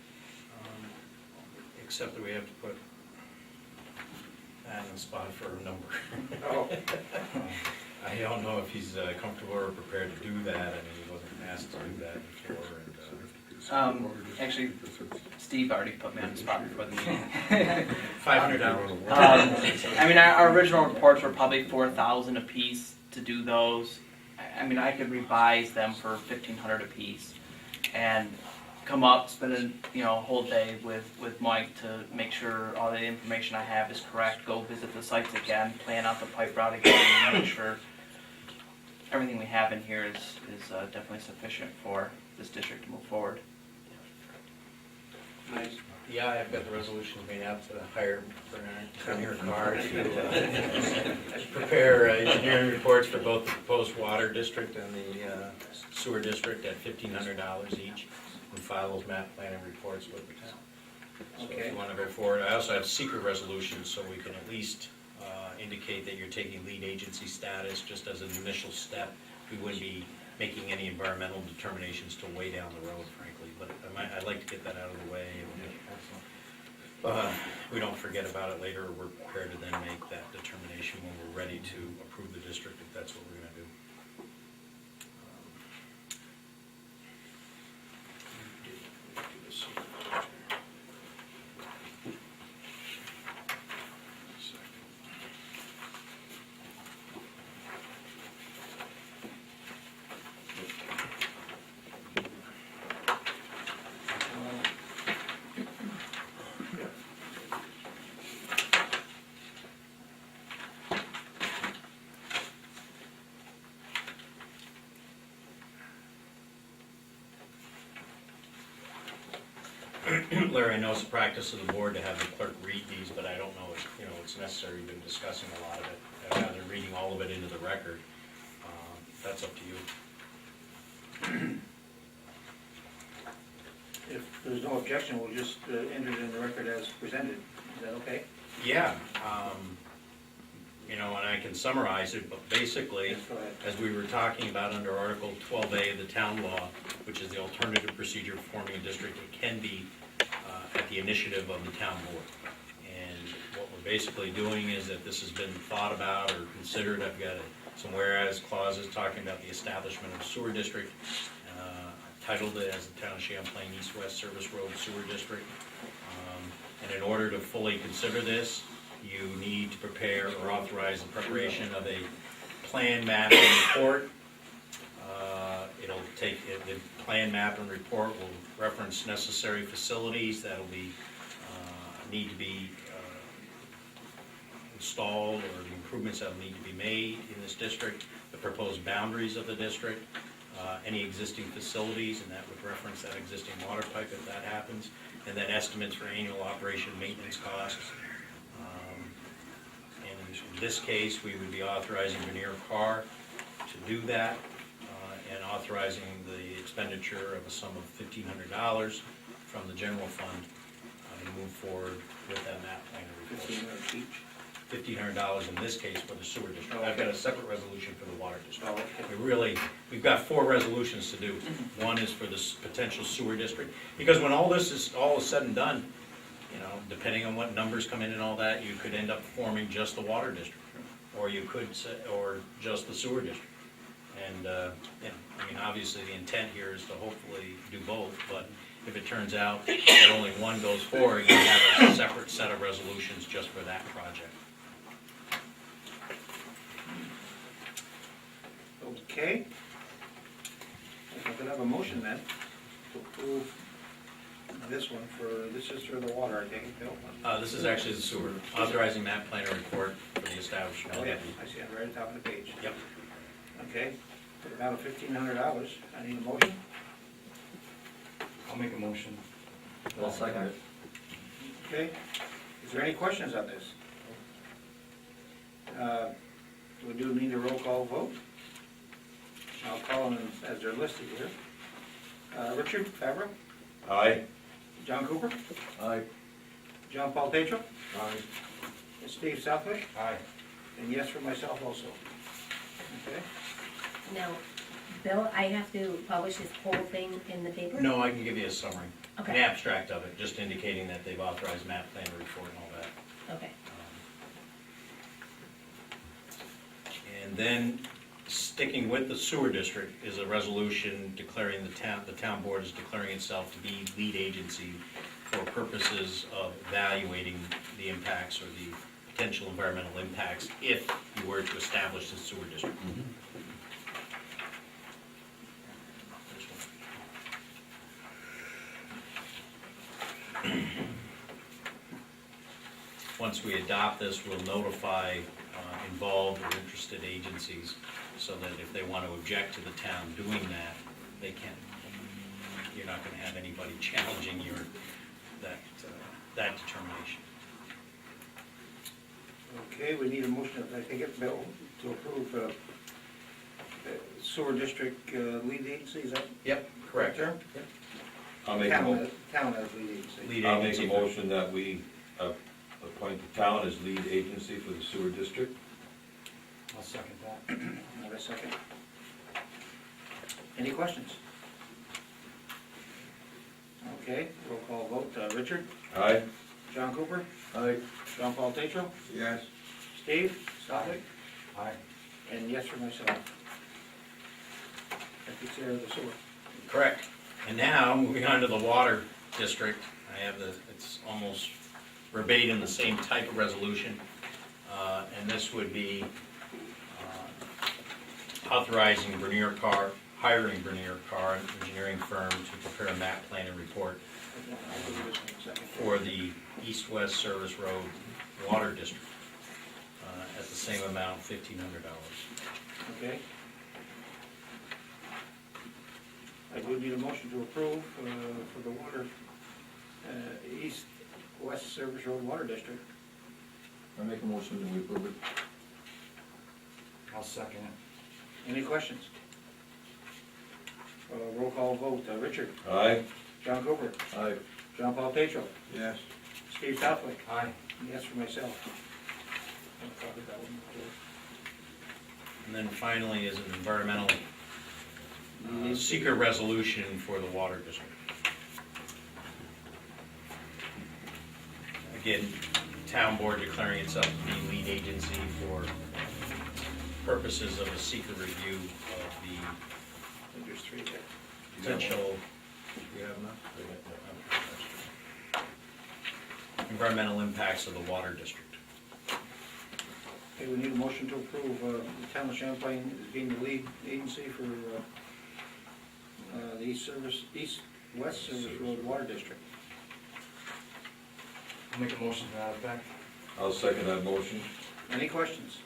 Except that we have to put that in the spot for a number. Oh, I don't know if he's comfortable or prepared to do that. I mean, he wasn't asked to do that before. Actually, Steve already put me on the spot before the meeting. $500. I mean, our original reports were probably 4,000 a piece to do those. I mean, I could revise them for 1,500 a piece and come up, spend a whole day with Mike to make sure all the information I have is correct. Go visit the sites again, plan out the pipe route again, and make sure everything we have in here is definitely sufficient for this district to move forward. nice. Yeah, I've got the resolution made out to hire Premier Carr to prepare engineering reports for both the proposed water district and the sewer district at $1,500 each, and file those map planning reports with the town. So if Okay. you want to go forward, I also have secret resolutions, so we can at least indicate that you're taking lead agency status just as an initial step. We wouldn't be making any environmental determinations till way down the road, frankly, but I'd like to get that out of the way. We don't forget about it later. We're prepared to then make that determination when we're ready to approve the district, if that's what we're gonna do. Larry, I know it's the practice of the board to have the clerk read these, but I don't know if, it's necessary. We've been discussing a lot of it. I'd rather reading all of it into the record. That's up to you. If there's no objection, we'll just enter it in the record as presented. Is that okay? Yeah, and I can summarize it, but basically, Yes, go ahead. as we were talking about under Article 12A of the town law, which is the alternative procedure for forming a district, it can be at the initiative of the town board. And what we're basically doing is that this has been thought about or considered. I've got some whereas clauses talking about the establishment of a sewer district. Titled it as the Town of Champlain East-West Service Road Sewer District. And in order to fully consider this, you need to prepare or authorize the preparation of a plan mapping report. It'll take, the plan, map, and report will reference necessary facilities that'll be, need to be installed, or the improvements that will need to be made in this district, the proposed boundaries of the district, any existing facilities, and that would reference that existing water pipe if that happens, and then estimates for annual operation maintenance costs. And in this case, we would be authorizing Vernier Carr to do that, and authorizing the expenditure of a sum of $1,500 from the general fund to move forward with that map plan report. $1,500 each. $1,500 in this case for the sewer district. Oh, I've got a okay. separate resolution for the water district. Oh, okay. We've got 4 resolutions to do. One is for this potential sewer district, because when all this is, all is said and done, you know, depending on what numbers come in and all that, you could end up forming just the water district, or you could say, or just the sewer district. And, you know, I mean, obviously the intent here is to hopefully do both, but if it turns out that only one goes forward, you have a separate set of resolutions just for that project. Okay. If I could have a motion then to approve this one for, this is for the water, I think, Bill. This is actually the sewer, authorizing map plan report for the establishment. Oh, yeah, I see it right at the top of the page. Yep. Okay, for the amount of $1,500, I need a motion. I'll make a motion. I'll second it. Okay, is there any questions on this? We do need a roll call vote. I'll call them as they're listed here. Richard Favreau, Aye. John Cooper, Aye. John Paul Tetro, Aye. and Steve Southwick, Aye. and yes for myself also. Okay, Now, Bill, I have to publish this whole thing in the paper? No, I can give you a summary, an Okay, abstract of it, just indicating that they've authorized map plan report and all that. okay. And then, sticking with the sewer district, is a resolution declaring the town board is declaring itself to be lead agency for purposes of evaluating the impacts or the potential environmental impacts if you were to establish the sewer district. Once we adopt this, we'll notify involved or interested agencies so that if they want to object to the town doing that, they can. You're not going to have anybody challenging that determination. okay, we need a motion, I think it's Bill, to approve sewer district lead agency, is that Yep, correct term? I'll make a Town as lead agency. Lead I'll make a agency. motion that we appoint the town as lead agency for the sewer district. I'll second that. Have a second. Any questions? Okay, roll call vote, Richard, Aye. John Cooper, Aye. John Paul Tetro, Yes. Steve Southwick, Aye. and yes for myself. That takes care of the sewer. Correct. And now, moving on to the water district, I have it's almost verbatim the same type of resolution. And this would be authorizing Vernier Carr, hiring Vernier Carr, an engineering firm, to prepare a map plan and report I'll do this in a second. for the east-west service road water district at the same amount, $1,500. Okay. I do need a motion to approve for the water, east-west service road water district. I make a motion that we approve it. I'll second it. Any questions? Roll call vote, Richard, Aye. John Cooper, Aye. John Paul Tetro, Yes. Steve Southwick, Aye. yes for myself. I covered that one before. And then finally is an environmental seeker resolution for the water district. Again, town board declaring itself to be lead agency for purposes of a seeker review of the I think there's 3 there. potential, do you have enough? Environmental impacts of the water district. Okay, we need a motion to approve the town of Champlain as being the lead agency for the East-West Service Road Water District. I'll make a motion to that effect. I'll second that motion. Any questions?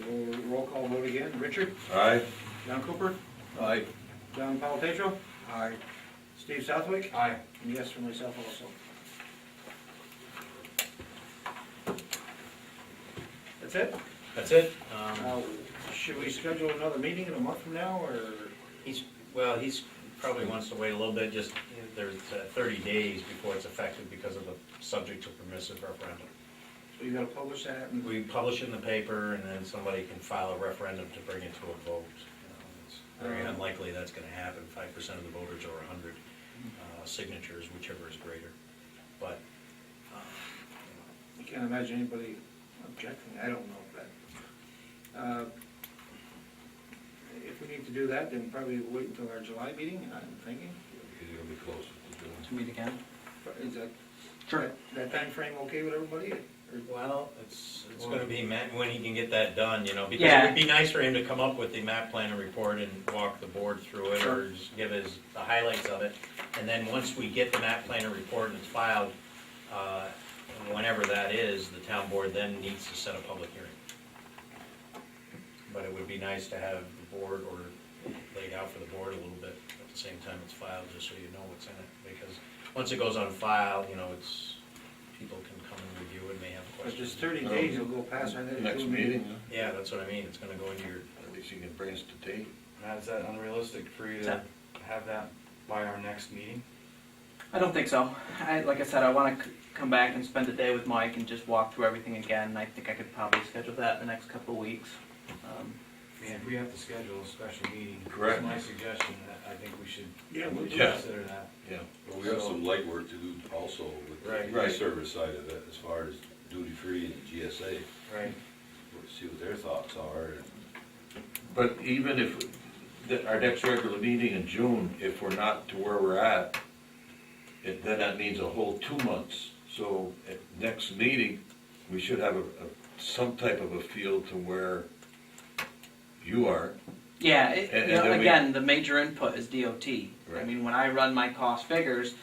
We'll roll call vote again. Richard? Aye. John Cooper? Aye. John Palatero? Aye. Steve Southwick? Aye. And yes for myself also. That's it? That's it. Now, should we schedule another meeting in a month from now, or? He's probably wants to wait a little bit, just, there's 30 days before it's effective because of the subject to permissive referendum. So you gotta publish that and? We publish it in the paper, and then somebody can file a referendum to bring it to a vote. It's very unlikely that's gonna happen. 5% of the voters or 100 signatures, whichever is greater. But, You can't imagine anybody objecting, I don't know, but, if we need to do that, then probably wait until our July meeting, I'm thinking. Because you're gonna be close to doing. To meet again? Is that, Sure. that timeframe okay with everybody? Or- well, it's gonna be when he can get that done, you know, because Yeah. it would be nice for him to come up with the map plan and report and walk the board through it, or just give the highlights of it. And then once we get the map plan and report and it's filed, whenever that is, the town board then needs to set a public hearing. But it would be nice to have the board, or laid out for the board a little bit at the same time it's filed, just so you know what's in it. Because once it goes on file, you know, people can come and review it, may have But questions. just 30 days, it'll go past our Next meeting, Yeah, that's what I mean, it's gonna go into your, at least you can bring us to date. Matt, is that unrealistic for you to have that by our next meeting? I don't think so. Like I said, I want to come back and spend a day with Mike and just walk through everything again. I think I could probably schedule that in the next couple of weeks. If we have to schedule a special meeting, Correct. it's my suggestion that I think we should Yeah, we'll do Yeah. consider that. Yeah. Well, we have some light work to do also with Right. the service side of it, as far as duty-free and GSA. right, We'll see what their thoughts are. But even if, our next regular meeting in June, if we're not to where we're at, then that means a whole 2 months. So at next meeting, we should have some type of a feel to where you are. Yeah, And you know, then we- again, the major input is DOT. I Right. mean, when I run my cost figures,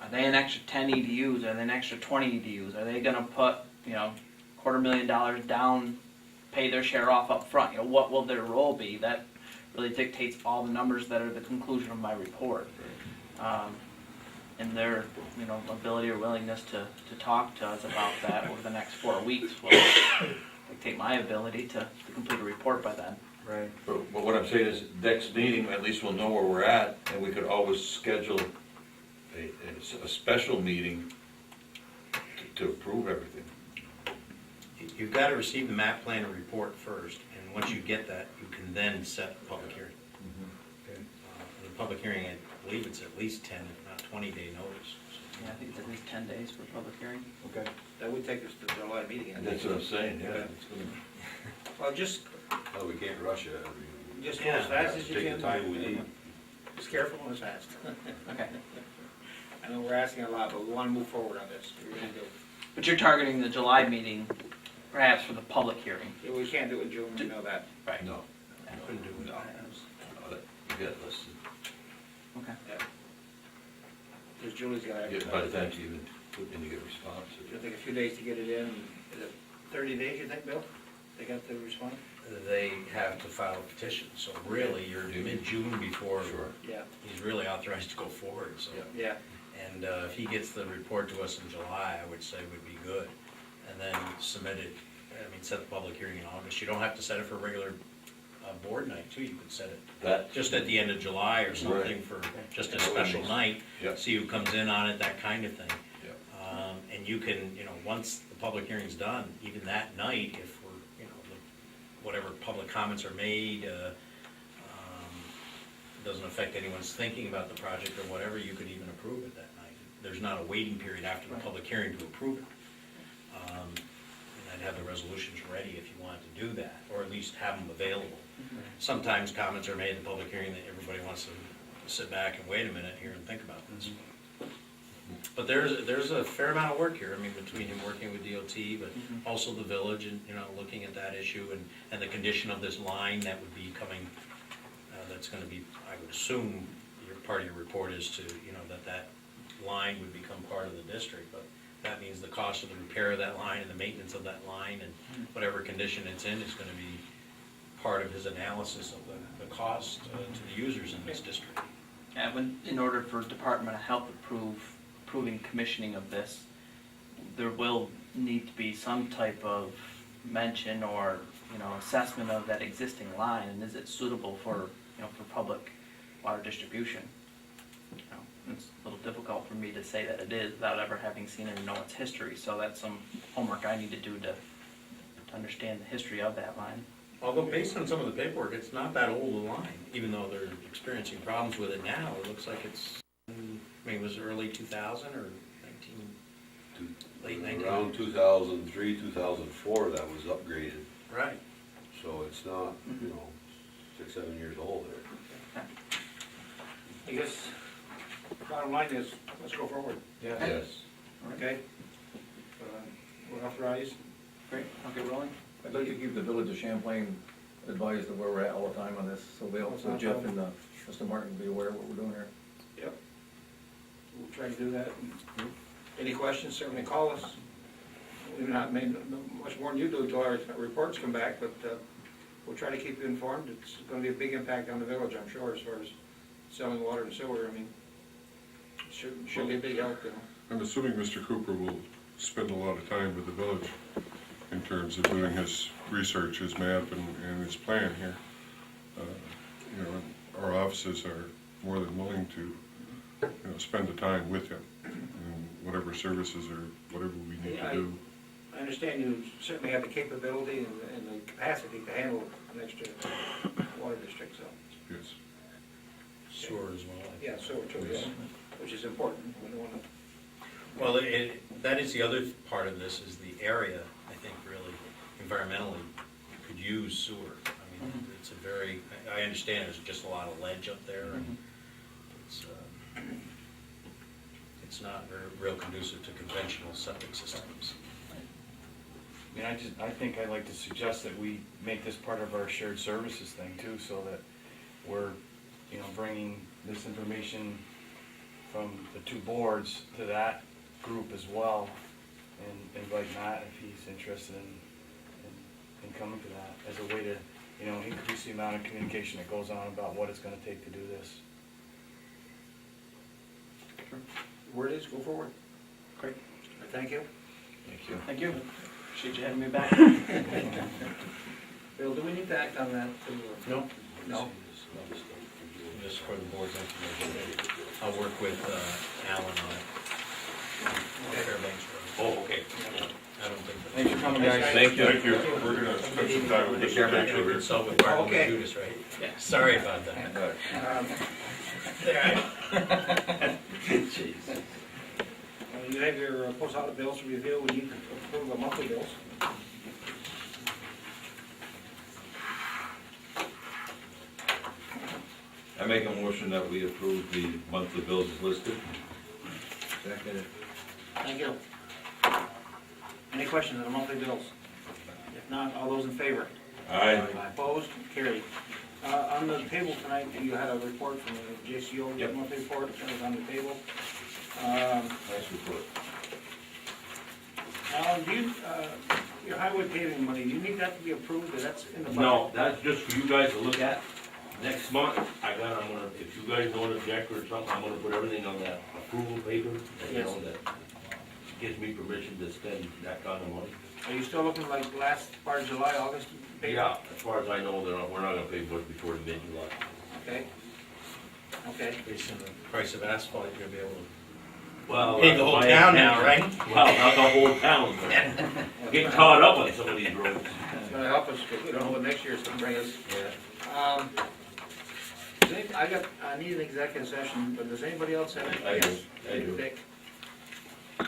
are they an extra 10 EDUs? Are they an extra 20 EDUs? Are they gonna put, $250,000 down, pay their share off up front? What will their role be? That really dictates all the numbers that are the conclusion of my report. And their, ability or willingness to talk to us about that over the next 4 weeks will dictate my ability to complete a report by then. right. But what I'm saying is, next meeting, at least we'll know where we're at, and we could always schedule a special meeting to approve everything. You've got to receive the map plan and report first, and once you get that, you can then set the public hearing. The public hearing, I believe it's at least 10, if not 20-day notice. Yeah, I think it's at least 10 days for public hearing. Okay. That would take us to the July meeting. I think. That's what I'm saying, yeah. It's gonna- Well, just Oh, we can't rush it. I mean, go as fast as you Take can. the time we need. Just careful and as fast. Okay. I know we're asking a lot, but we wanna move forward on this. We really do. But you're targeting the July meeting, perhaps for the public hearing. Yeah, we can't do it in June, we know that. Right. No, Couldn't do it. you got this. Okay. Because Julie's gotta. By the time you even put in to get a response. It'll take a few days to get it in. Is it 30 days, you think, Bill? They got to respond? They have to file a petition, so really, you're mid-June before Sure. Yeah, he's really authorized to go forward, so. yeah. And if he gets the report to us in July, I would say would be good. And then submit it, set the public hearing in August. You don't have to set it for a regular board night, too. You could set it That, just at the end of July or something for just a special night. Yep. See who comes in on it, that kind of thing. Yep. And you can, once the public hearing's done, even that night, if we're, whatever public comments are made, doesn't affect anyone's thinking about the project or whatever, you could even approve it that night. There's not a waiting period after the public hearing to approve it. And I'd have the resolutions ready if you wanted to do that, or at least have them available. Sometimes comments are made in the public hearing that everybody wants to sit back and wait a minute here and think about this. But there's a fair amount of work here, between him working with DOT, but also the village and, looking at that issue and the condition of this line that would be coming, that's gonna be, I would assume, part of your report is to, that line would become part of the district, but that means the cost of the repair of that line and the maintenance of that line and whatever condition it's in is gonna be part of his analysis of the cost to the users in this district. And in order for Department of Health approving commissioning of this, there will need to be some type of mention or, assessment of that existing line, and is it suitable for public water distribution? It's a little difficult for me to say that it is without ever having seen it and know its history, so that's some homework I need to do to understand the history of that line. Although based on some of the paperwork, it's not that old a line, even though they're experiencing problems with it now. It looks like it's, it was early 2000 or late 19. Around 2003, 2004, that was upgraded, Right. so it's not, 6, 7 years old there. I guess, bottom line is, let's go forward, Yes. okay? We're authorized. Great, I'll get rolling. I'd like to keep the village of Champlain advised of where we're at all the time on this, so so Jeff and Mr. Martin be aware of what we're doing here. Yep. We'll try to do that. Any questions, certainly call us. We've not made much more than you do until our reports come back, but we'll try to keep you informed. It's gonna be a big impact on the village, I'm sure, as far as selling water and sewer. I mean, should be a big help, I'm assuming Mr. Cooper will spend a lot of time with the village in terms of doing his research, his map, and his plan here. Our offices are more than willing to, spend the time with him, and whatever services or whatever we need to do. I understand you certainly have the capability and the capacity to handle an extra water district, so. Yes. Sewer as well. Yeah, sewer too, yeah, which is important. We don't wanna. Well, that is the other part of this, is the area, I think, really environmentally could use sewer. I mean, it's a very, I understand there's just a lot of ledge up there, and it's not real conducive to conventional septic systems. I mean, I think I'd like to suggest that we make this part of our shared services thing too, so that we're, bringing this information from the two boards to that group as well, and invite Matt if he's interested in coming to that as a way to, increase the amount of communication that goes on about what it's gonna take to do this. Word is, go forward. Great. Thank you. Thank you. Thank you. Appreciate you having me back. Bill, do we need to act on that? No? No? Just for the board's information. I'll work with Alan on it. Fairbanks Road. Oh, okay. I don't think. Thanks for coming, guys. Thank you. Thank you. We're gonna spend some time with Mr. We're Baker. gonna consult with Martin Okay. Judas, right? Yeah. Sorry about that. Jeez. You have your post audit bills to review. We need to approve the monthly bills. I make a motion that we approve the monthly bills as listed. Second. Thank you. Any questions on the monthly bills? If not, all those in favor? Aye. Opposed? Carried. On the table tonight, you had a report from the JCO, Yep. monthly report, that was on the table. Nice report. Alan, do you, your highway paving money, do you need that to be approved, or that's in the budget? No, that's just for you guys to look at. Next month, I'm gonna, if you guys don't object or something, I'm gonna put everything on that approval paper, that gives me permission to spend that kind of money. Are you still looking like last part of July, August? payment? Yeah, as far as I know, we're not gonna pay much before mid-July. Okay. Okay. Based on the price of asphalt, you're gonna be able to Well, pave the whole my town now, intention. right? Well, not the whole town, but get caught up on some of these roads. It's gonna help us, because we don't know what next year's gonna bring us. Yeah. I need an executive session, but does anybody else have anything? I do. else? I do. Dick?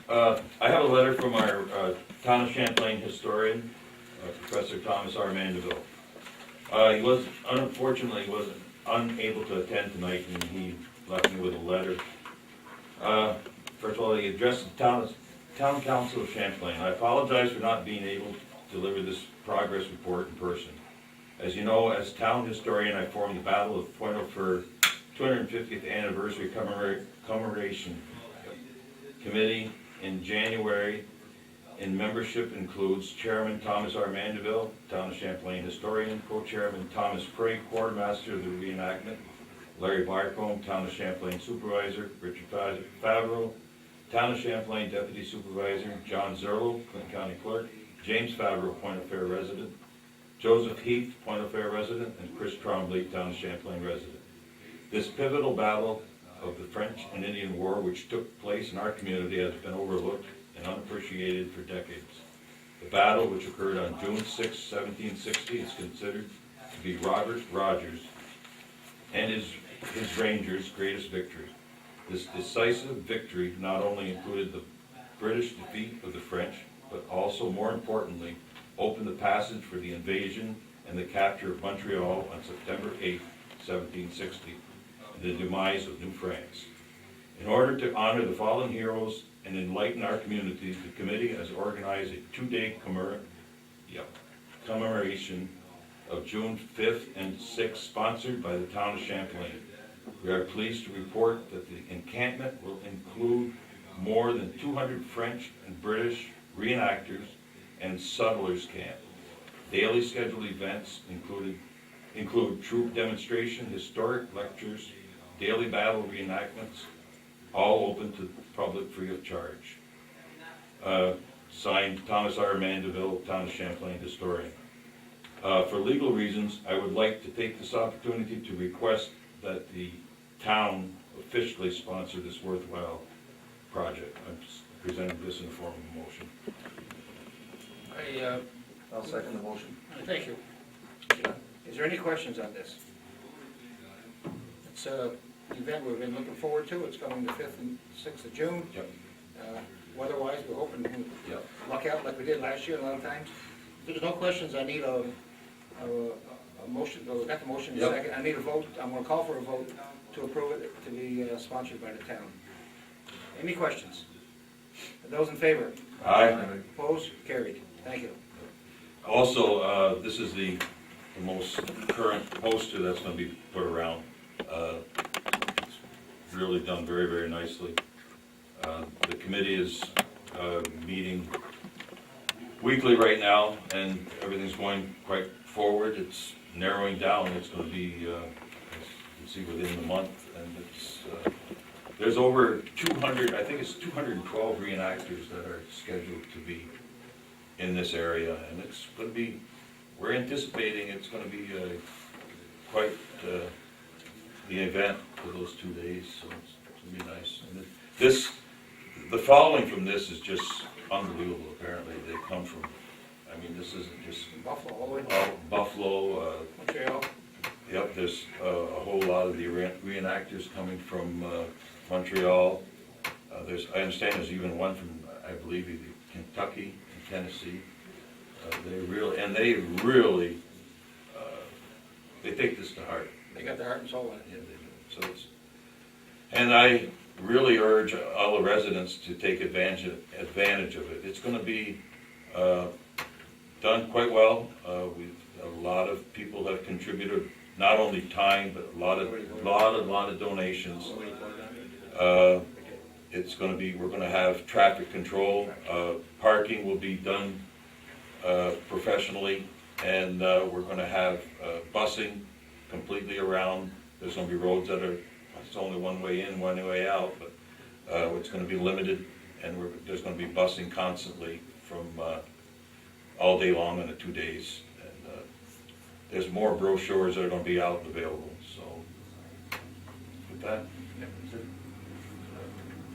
I have a letter from our Town of Champlain historian, Professor Thomas R. Mandeville. Unfortunately, was unable to attend tonight, and he left me with a letter. First of all, he addressed the Town Council of Champlain. I apologize for not being able to deliver this progress report in person. As you know, as town historian, I formed the Battle of Point O'Fur 250th Anniversary Commemoration Committee in January, and membership includes Chairman Thomas R. Mandeville, Town of Champlain historian, Co-Chairman Thomas Craig, Quartermaster of the reenactment, Larry Barcombe, Town of Champlain Supervisor, Richard Favreau, Town of Champlain Deputy Supervisor, John Zerlo, Clinton County Clerk, James Favreau, Point of Fair resident, Joseph Heath, Point of Fair resident, and Chris Trombley, Town of Champlain resident. This pivotal battle of the French and Indian War, which took place in our community, has been overlooked and unappreciated for decades. The battle, which occurred on June 6, 1760, is considered to be Robert Rogers and his Rangers' greatest victory. This decisive victory not only included the British defeat of the French, but also, more importantly, opened the passage for the invasion and the capture of Montreal on September 8, 1760, and the demise of New France. In order to honor the fallen heroes and enlighten our communities, the committee has organized a two-day commemoration of June 5th and 6th, sponsored by the Town of Champlain. We are pleased to report that the encampment will include more than 200 French and British reenactors and settlers camp. Daily scheduled events include troop demonstration, historic lectures, daily battle reenactments, all open to the public free of charge. Signed, Thomas R. Mandeville, Town of Champlain historian. For legal reasons, I would like to take this opportunity to request that the town officially sponsor this worthwhile project. I'm presenting this in the form of a motion. I'll second the motion. Thank you. Is there any questions on this? It's an event we've been looking forward to. It's coming the 5th and 6th of June. Yep. Weather-wise, we're hoping to Yep. luck out like we did last year a lot of times. If there's no questions, I need a motion. We got the motion in a Yep. second. I need a vote. I'm going to call for a vote to approve it to be sponsored by the town. Any questions? Those in favor? Aye. Opposed? Carried. Thank you. Also, this is the most current poster that's going to be put around. It's really done very, very nicely. The committee is meeting weekly right now, and everything's going quite forward. It's narrowing down. It's going to be, as you can see, within the month, and it's there's over 200. I think it's 212 reenactors that are scheduled to be in this area, and it's going to be, we're anticipating it's going to be quite the event for those 2 days, so it's going to be nice. And the following from this is just unbelievable, apparently. They come from, I mean, this isn't just Buffalo, all the way. Buffalo, Montreal. yep, there's a whole lot of the reenactors coming from Montreal. I understand there's even one from, I believe, either Kentucky and Tennessee. They really they take this to heart. They got their heart and soul in it. Yeah, they do. So it's, and I really urge all the residents to take advantage of it. It's going to be done quite well. A lot of people have contributed, not only time, but a lot of donations. It's going to be, we're going to have traffic control. Parking will be done professionally, and we're going to have busing completely around. There's going to be roads that are, it's only one way in, one way out, but it's going to be limited, and there's going to be busing constantly from all day long in the 2 days. And there's more brochures that are going to be out and available. So with that,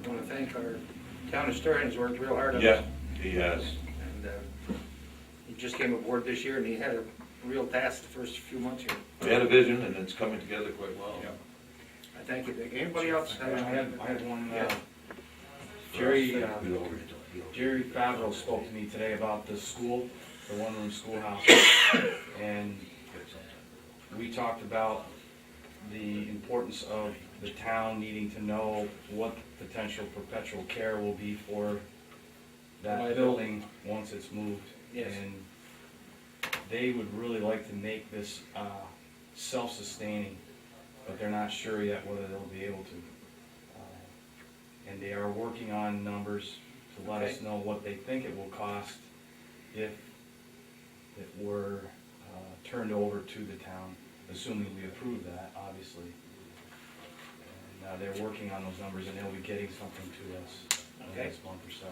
I want to thank our town historian. He's worked real hard on yeah, this. he has. And he just came aboard this year, and he had a real task the first few months here. We had a vision, and it's coming together quite well. Yeah. I thank you. Anybody else? I had one, Yeah. Jerry Favreau spoke to me today about the school, the one-room schoolhouse, and we talked about the importance of the town needing to know what potential perpetual care will be for that building once it's moved. Yes. And they would really like to make this self-sustaining, but they're not sure yet whether they'll be able to. And they are working on numbers to let us Okay. know what they think it will cost if it were turned over to the town, assuming we approve that, obviously. And they're working on those numbers, and they'll be getting something to us in the Okay. next month or so.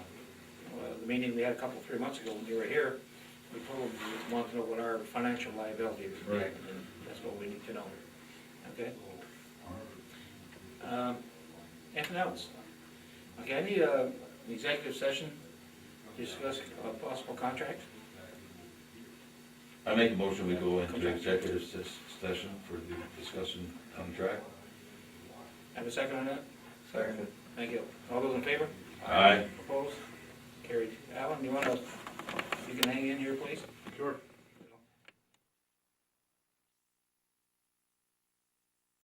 Well, the meeting we had a couple, 3 months ago, when you were here, we told them we wanted to know what our financial liability would be. Right. And that's what we need to know. Okay? Anything else? Okay, I need an executive session to discuss a possible contract. I make a motion, we go into executive session for the discussion contract. Have a second on that? Second. Thank you. All those in favor? Aye. Opposed? Carried. Alan, you can hang in here, please? Sure.